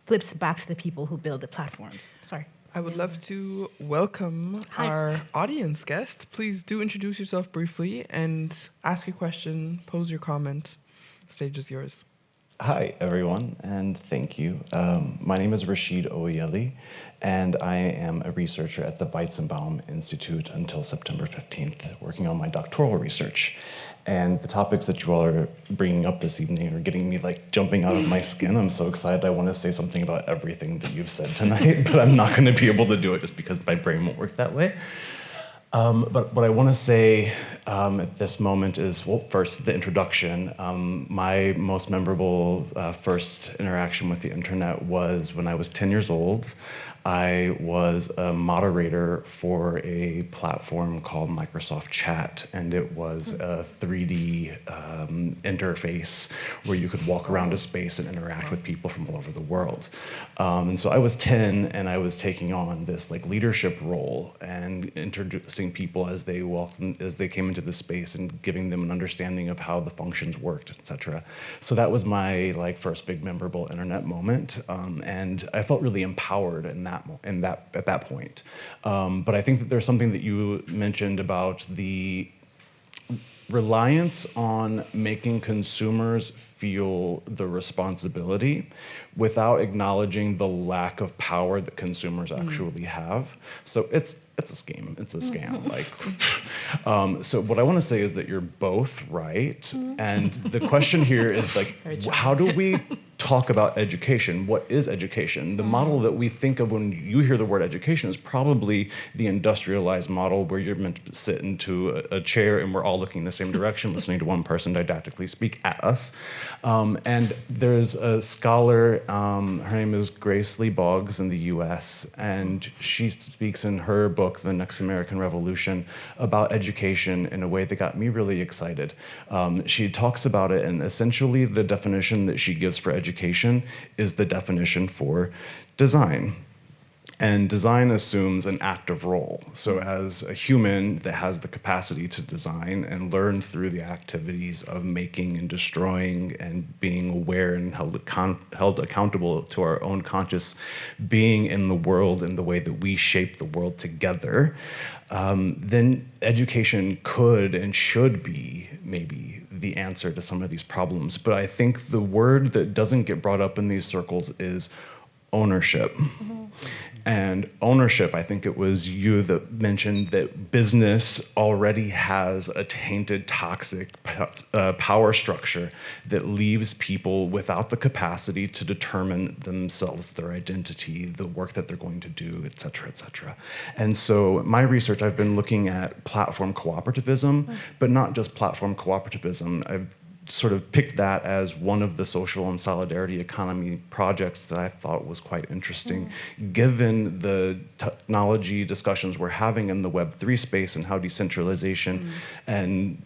flips back to the people who build the platforms. Sorry. I would love to welcome our audience guest. Please do introduce yourself briefly and ask your question, pose your comment. The stage is yours. Hi, everyone, and thank you. My name is Rashid Oyeli, and I am a researcher at the Weizenbaum Institute until September 15th, working on my doctoral research. And the topics that you all are bringing up this evening are getting me like jumping out of my skin. I'm so excited. I want to say something about everything that you've said tonight, but I'm not going to be able to do it just because my brain won't work that way. But what I want to say at this moment is, well, first, the introduction. My most memorable first interaction with the internet was when I was 10 years old. I was a moderator for a platform called Microsoft Chat, and it was a 3D interface where you could walk around a space and interact with people from all over the world. And so I was 10, and I was taking on this like leadership role and introducing people as they walked, as they came into the space, and giving them an understanding of how the functions worked, etc. So that was my like first big memorable internet moment, and I felt really empowered in that at that point. But I think that there's something that you mentioned about the reliance on making consumers feel the responsibility without acknowledging the lack of power that consumers actually have. So it's a scheme. It's a scam. Like, so what I want to say is that you're both right, and the question here is like, how do we talk about education? What is education? The model that we think of when you hear the word education is probably the industrialized model where you're meant to sit into a chair and we're all looking in the same direction, listening to one person didactically speak at us. And there's a scholar, her name is Grace Lee Boggs in the US, and she speaks in her book, The Next American Revolution, about education in a way that got me really excited. She talks about it, and essentially the definition that she gives for education is the definition for design. And design assumes an active role. So as a human that has the capacity to design and learn through the activities of making and destroying and being aware and held accountable to our own conscious being in the world and the way that we shape the world together, then education could and should be maybe the answer to some of these problems. But I think the word that doesn't get brought up in these circles is ownership. And ownership, I think it was you that mentioned that business already has a tainted, toxic power structure that leaves people without the capacity to determine themselves, their identity, the work that they're going to do, et cetera, et cetera. And so my research, I've been looking at platform cooperativism, but not just platform cooperativism. I've sort of picked that as one of the social and solidarity economy projects that I thought was quite interesting, given the technology discussions we're having in the Web3 space and how decentralization and,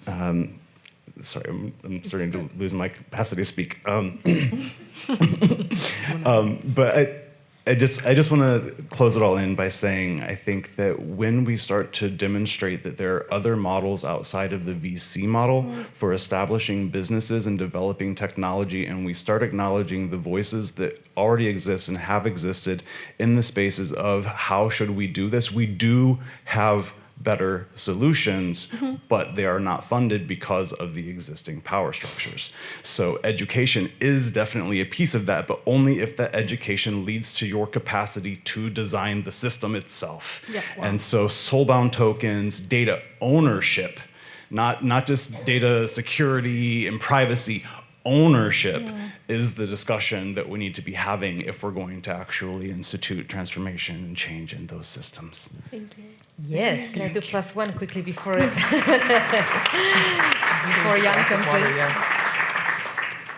sorry, I'm starting to lose my capacity to speak. But I just want to close it all in by saying I think that when we start to demonstrate that there are other models outside of the VC model for establishing businesses and developing technology, and we start acknowledging the voices that already exist and have existed in the spaces of how should we do this, we do have better solutions, but they are not funded because of the existing power structures. So education is definitely a piece of that, but only if that education leads to your capacity to design the system itself. And so soulbound tokens, data ownership, Not just data security and privacy. Ownership is the discussion that we need to be having if we're going to actually institute transformation and change in those systems. Yes, can I do +1 quickly before Jan comes in?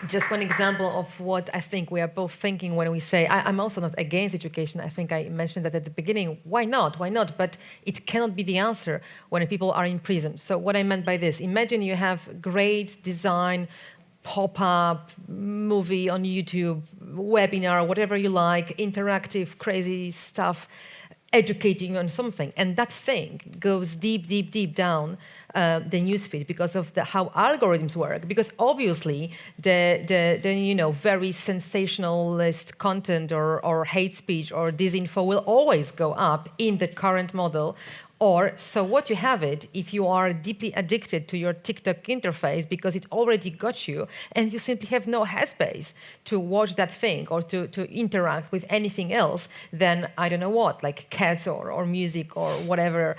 Just one example of what I think we are both thinking when we say, I'm also not against education. I think I mentioned that at the beginning. Why not? Why not? But it cannot be the answer when people are in prison. So what I meant by this, imagine you have great design, pop-up, movie on YouTube, webinar, whatever you like, interactive, crazy stuff, educating you on something. And that thing goes deep, deep, deep down the newsfeed because of how algorithms work. Because obviously the very sensationalist content or hate speech or disinfo will always go up in the current model. Or, so what you have it if you are deeply addicted to your TikTok interface because it already got you and you simply have no headspace to watch that thing or to interact with anything else than, I don't know what, like cats or music or whatever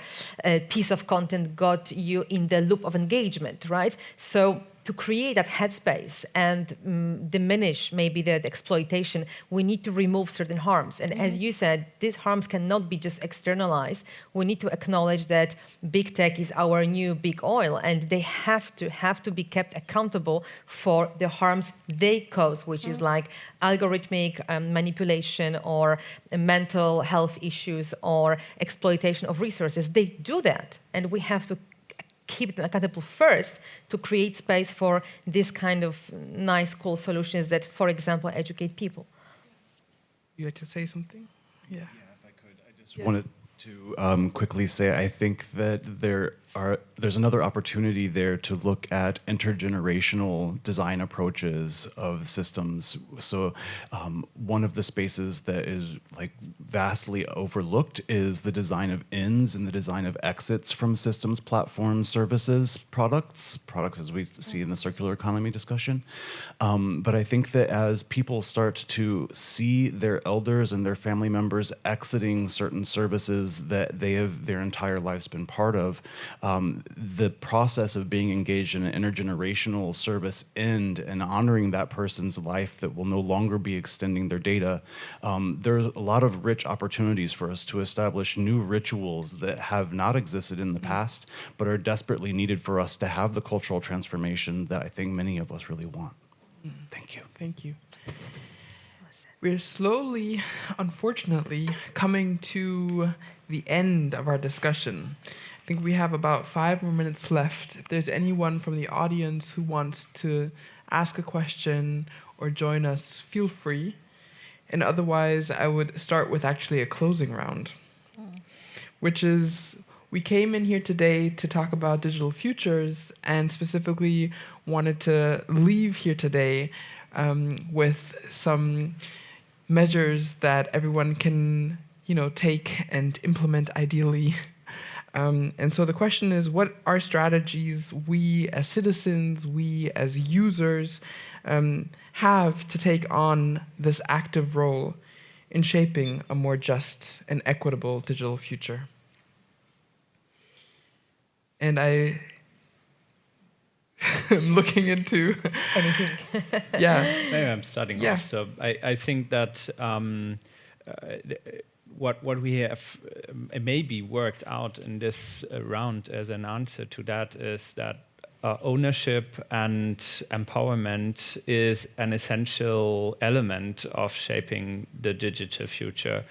piece of content got you in the loop of engagement, right? So to create that headspace and diminish maybe the exploitation, we need to remove certain harms. And as you said, these harms cannot be just externalized. We need to acknowledge that big tech is our new big oil, and they have to be kept accountable for the harms they cause, which is like algorithmic manipulation or mental health issues or exploitation of resources. They do that, and we have to keep them accountable first to create space for this kind of nice, cool solutions that, for example, educate people. You like to say something? Yeah. Yeah, if I could, I just wanted to quickly say, I think that there's another opportunity there to look at intergenerational design approaches of systems. So one of the spaces that is like vastly overlooked is the design of ins and the design of exits from systems, platforms, services, products as we see in the circular economy discussion. But I think that as people start to see their elders and their family members exiting certain services that they have their entire lives been part of, the process of being engaged in an intergenerational service end and honoring that person's life that will no longer be extending their data, there's a lot of rich opportunities for us to establish new rituals that have not existed in the past, but are desperately needed for us to have the cultural transformation that I think many of us really want. Thank you. Thank you. We're slowly, unfortunately, coming to the end of our discussion. I think we have about 5 more minutes left. If there's anyone from the audience who wants to ask a question or join us, feel free. And otherwise, I would start with actually a closing round, which is, we came in here today to talk about digital futures and specifically wanted to leave here today with some measures that everyone can, take and implement ideally. And so the question is, what are strategies we as citizens, we as users, have to take on this active role in shaping a more just and equitable digital future? And I'm looking into anything. Yeah. Maybe I'm starting off. So I think that what we have maybe worked out in this round as an answer to that is that ownership and empowerment is an essential element of shaping the digital future,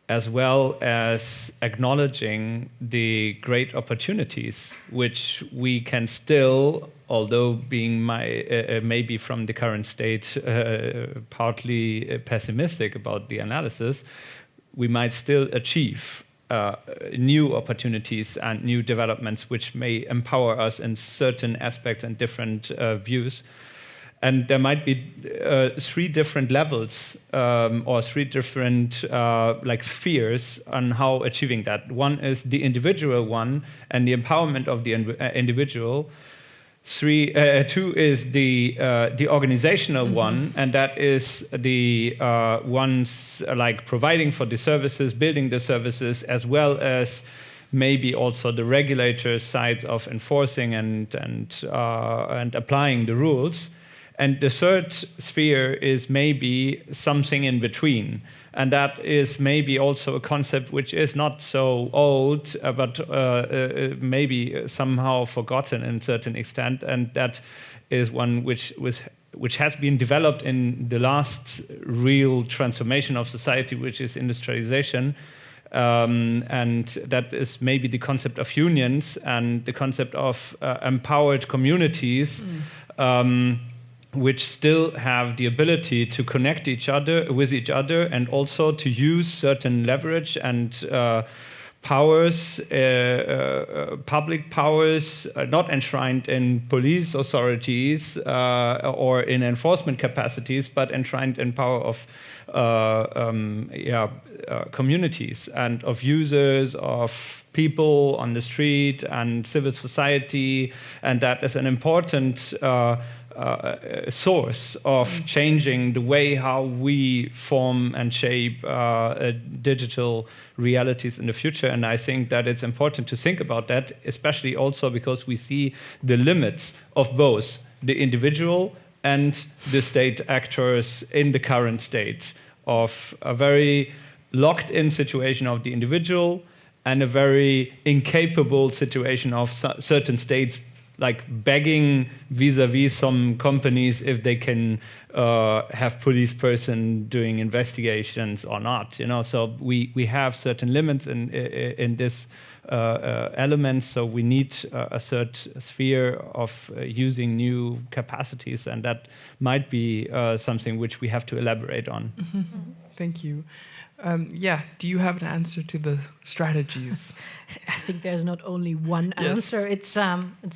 as well as acknowledging the great opportunities which we can still, although being maybe from the current state partly pessimistic about the analysis, we might still achieve new opportunities and new developments which may empower us in certain aspects and different views. And there might be 3 different levels or 3 different spheres on how achieving that. One is the individual one and the empowerment of the individual. 2 is the organizational one, and that is the ones like providing for the services, building the services, as well as maybe also the regulator side of enforcing and applying the rules. And the third sphere is maybe something in between. And that is maybe also a concept which is not so old, but maybe somehow forgotten in a certain extent. And that is one which has been developed in the last real transformation of society, which is industrialization. And that is maybe the concept of unions and the concept of empowered communities. Which still have the ability to connect with each other, and also to use certain leverage and powers, public powers, not enshrined in police authorities or in enforcement capacities, but enshrined in power of communities and of users, of people on the street and civil society, and that is an important source of changing the way how we form and shape digital realities in the future. And I think that it's important to think about that, especially also because we see the limits of both the individual and the state actors in the current state of a very locked-in situation of the individual and a very incapable situation of certain states, like begging vis-a-vis some companies if they can have police person doing investigations or not. So we have certain limits in this elements. So we need a certain sphere of using new capacities, and that might be something which we have to elaborate on. Thank you. Do you have an answer to the strategies? I think there's not only one answer. It's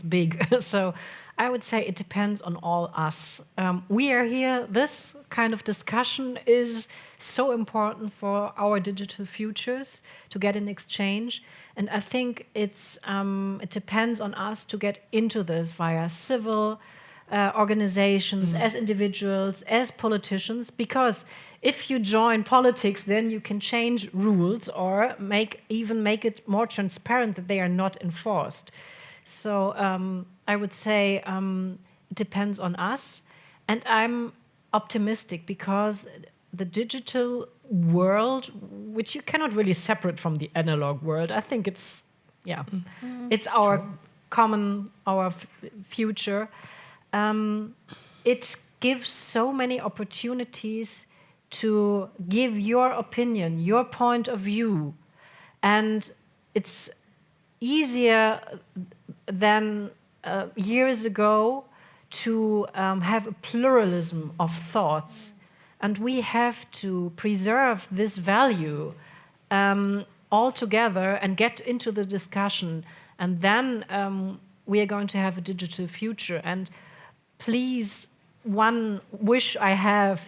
big. So I would say it depends on all us. We are here. This kind of discussion is so important for our digital futures to get an exchange. And I think it depends on us to get into this via civil organizations, as individuals, as politicians, because if you join politics, then you can change rules or make it more transparent that they are not enforced. So I would say it depends on us, and I'm optimistic because the digital world, which you cannot really separate from the analog world, I think it's our common, our future. It gives so many opportunities to give your opinion, your point of view. And it's easier than years ago to have a pluralism of thoughts. And we have to preserve this value all together and get into the discussion. And then we are going to have a digital future. And please, one wish I have,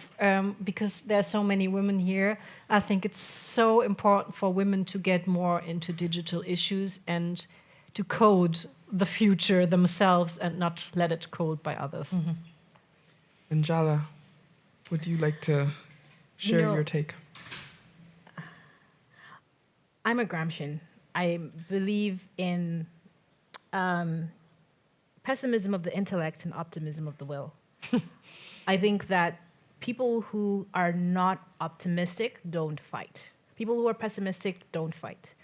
because there are so many women here, I think it's so important for women to get more into digital issues and to code the future themselves and not let it code by others. Anjala, would you like to share your take? I'm a Gramscian. I believe in pessimism of the intellect and optimism of the will. I think that people who are not optimistic don't fight. People who are pessimistic don't fight.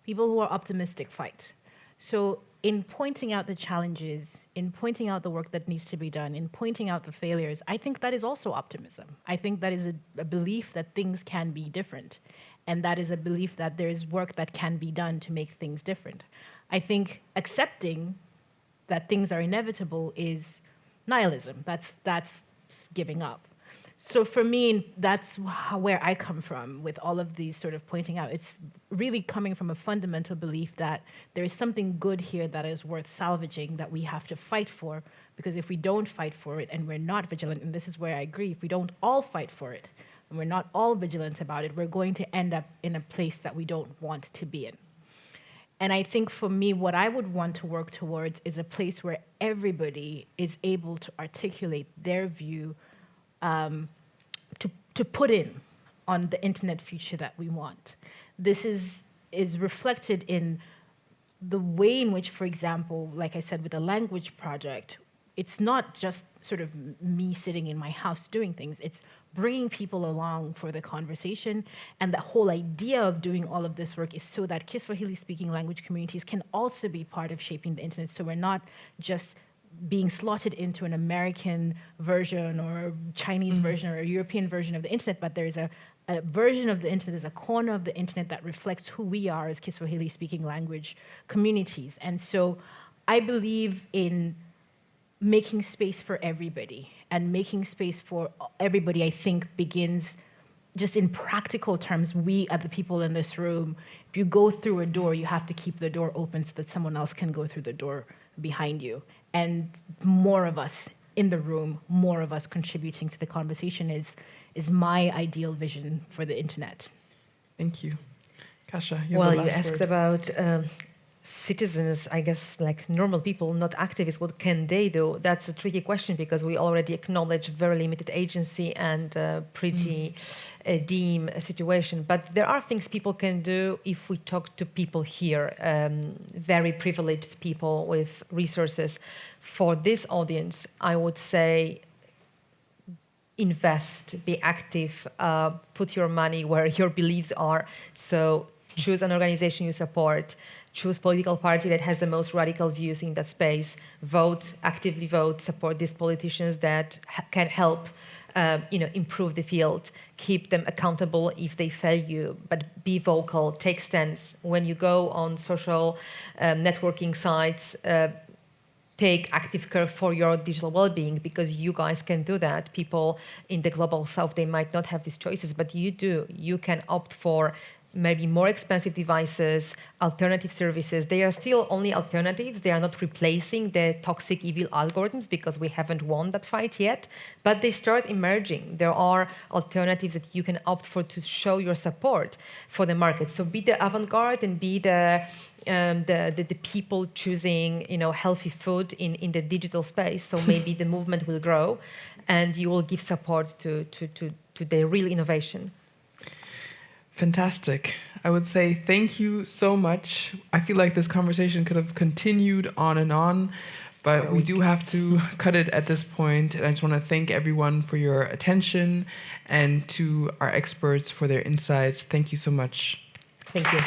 People who are optimistic fight. So in pointing out the challenges, in pointing out the work that needs to be done, in pointing out the failures, I think that is also optimism. I think that is a belief that things can be different. And that is a belief that there is work that can be done to make things different. I think accepting that things are inevitable is nihilism. That's giving up. So for me, that's where I come from with all of these sort of pointing out. It's really coming from a fundamental belief that there is something good here that is worth salvaging, that we have to fight for, because if we don't fight for it and we're not vigilant, and this is where I agree, if we don't all fight for it and we're not all vigilant about it, we're going to end up in a place that we don't want to be in. And I think for me, what I would want to work towards is a place where everybody is able to articulate their view to put in on the internet future that we want. This is reflected in the way in which, for example, like I said, with the language project, it's not just sort of me sitting in my house doing things, it's bringing people along for the conversation. And the whole idea of doing all of this work is so that Kiswahili-speaking language communities can also be part of shaping the internet. So we're not just being slotted into an American version or Chinese version or a European version of the internet, but there's a version of the internet, there's a corner of the internet that reflects who we are as Kiswahili-speaking language communities. And so I believe in making space for everybody, and making space for everybody, I think, begins just in practical terms. We are the people in this room. If you go through a door, you have to keep the door open so that someone else can go through the door behind you. And more of us in the room, more of us contributing to the conversation is my ideal vision for the internet. Thank you. Kasia, you have Well, the you last asked word. about citizens, I guess, like normal people, not activists. What can they do? That's a tricky question because we already acknowledge very limited agency and pretty dim situation. But there are things people can do if we talk to people here, very privileged people with resources. For this audience, I would say invest, be active, put your money where your beliefs are. So choose an organization you support, choose political party that has the most radical views in that space, vote, actively vote, support these politicians that can help improve the field, keep them accountable if they fail you, but be vocal, take stance. When you go on social networking sites, take active care for your digital well-being, because you guys can do that. People in the global south, they might not have these choices, but you do. You can opt for maybe more expensive devices, alternative services. They are still only alternatives. They are not replacing the toxic, evil algorithms because we haven't won that fight yet, but they start emerging. There are alternatives that you can opt for to show your support for the market. So be the avant-garde and be the people choosing, healthy food in the digital space. So maybe the movement will grow, and you will give support to the real innovation. Fantastic. I would say thank you so much. I feel like this conversation could have continued on and on, but we do have to cut it at this point. And I just want to thank everyone for your attention and to our experts for their insights. Thank you so much. Thank you.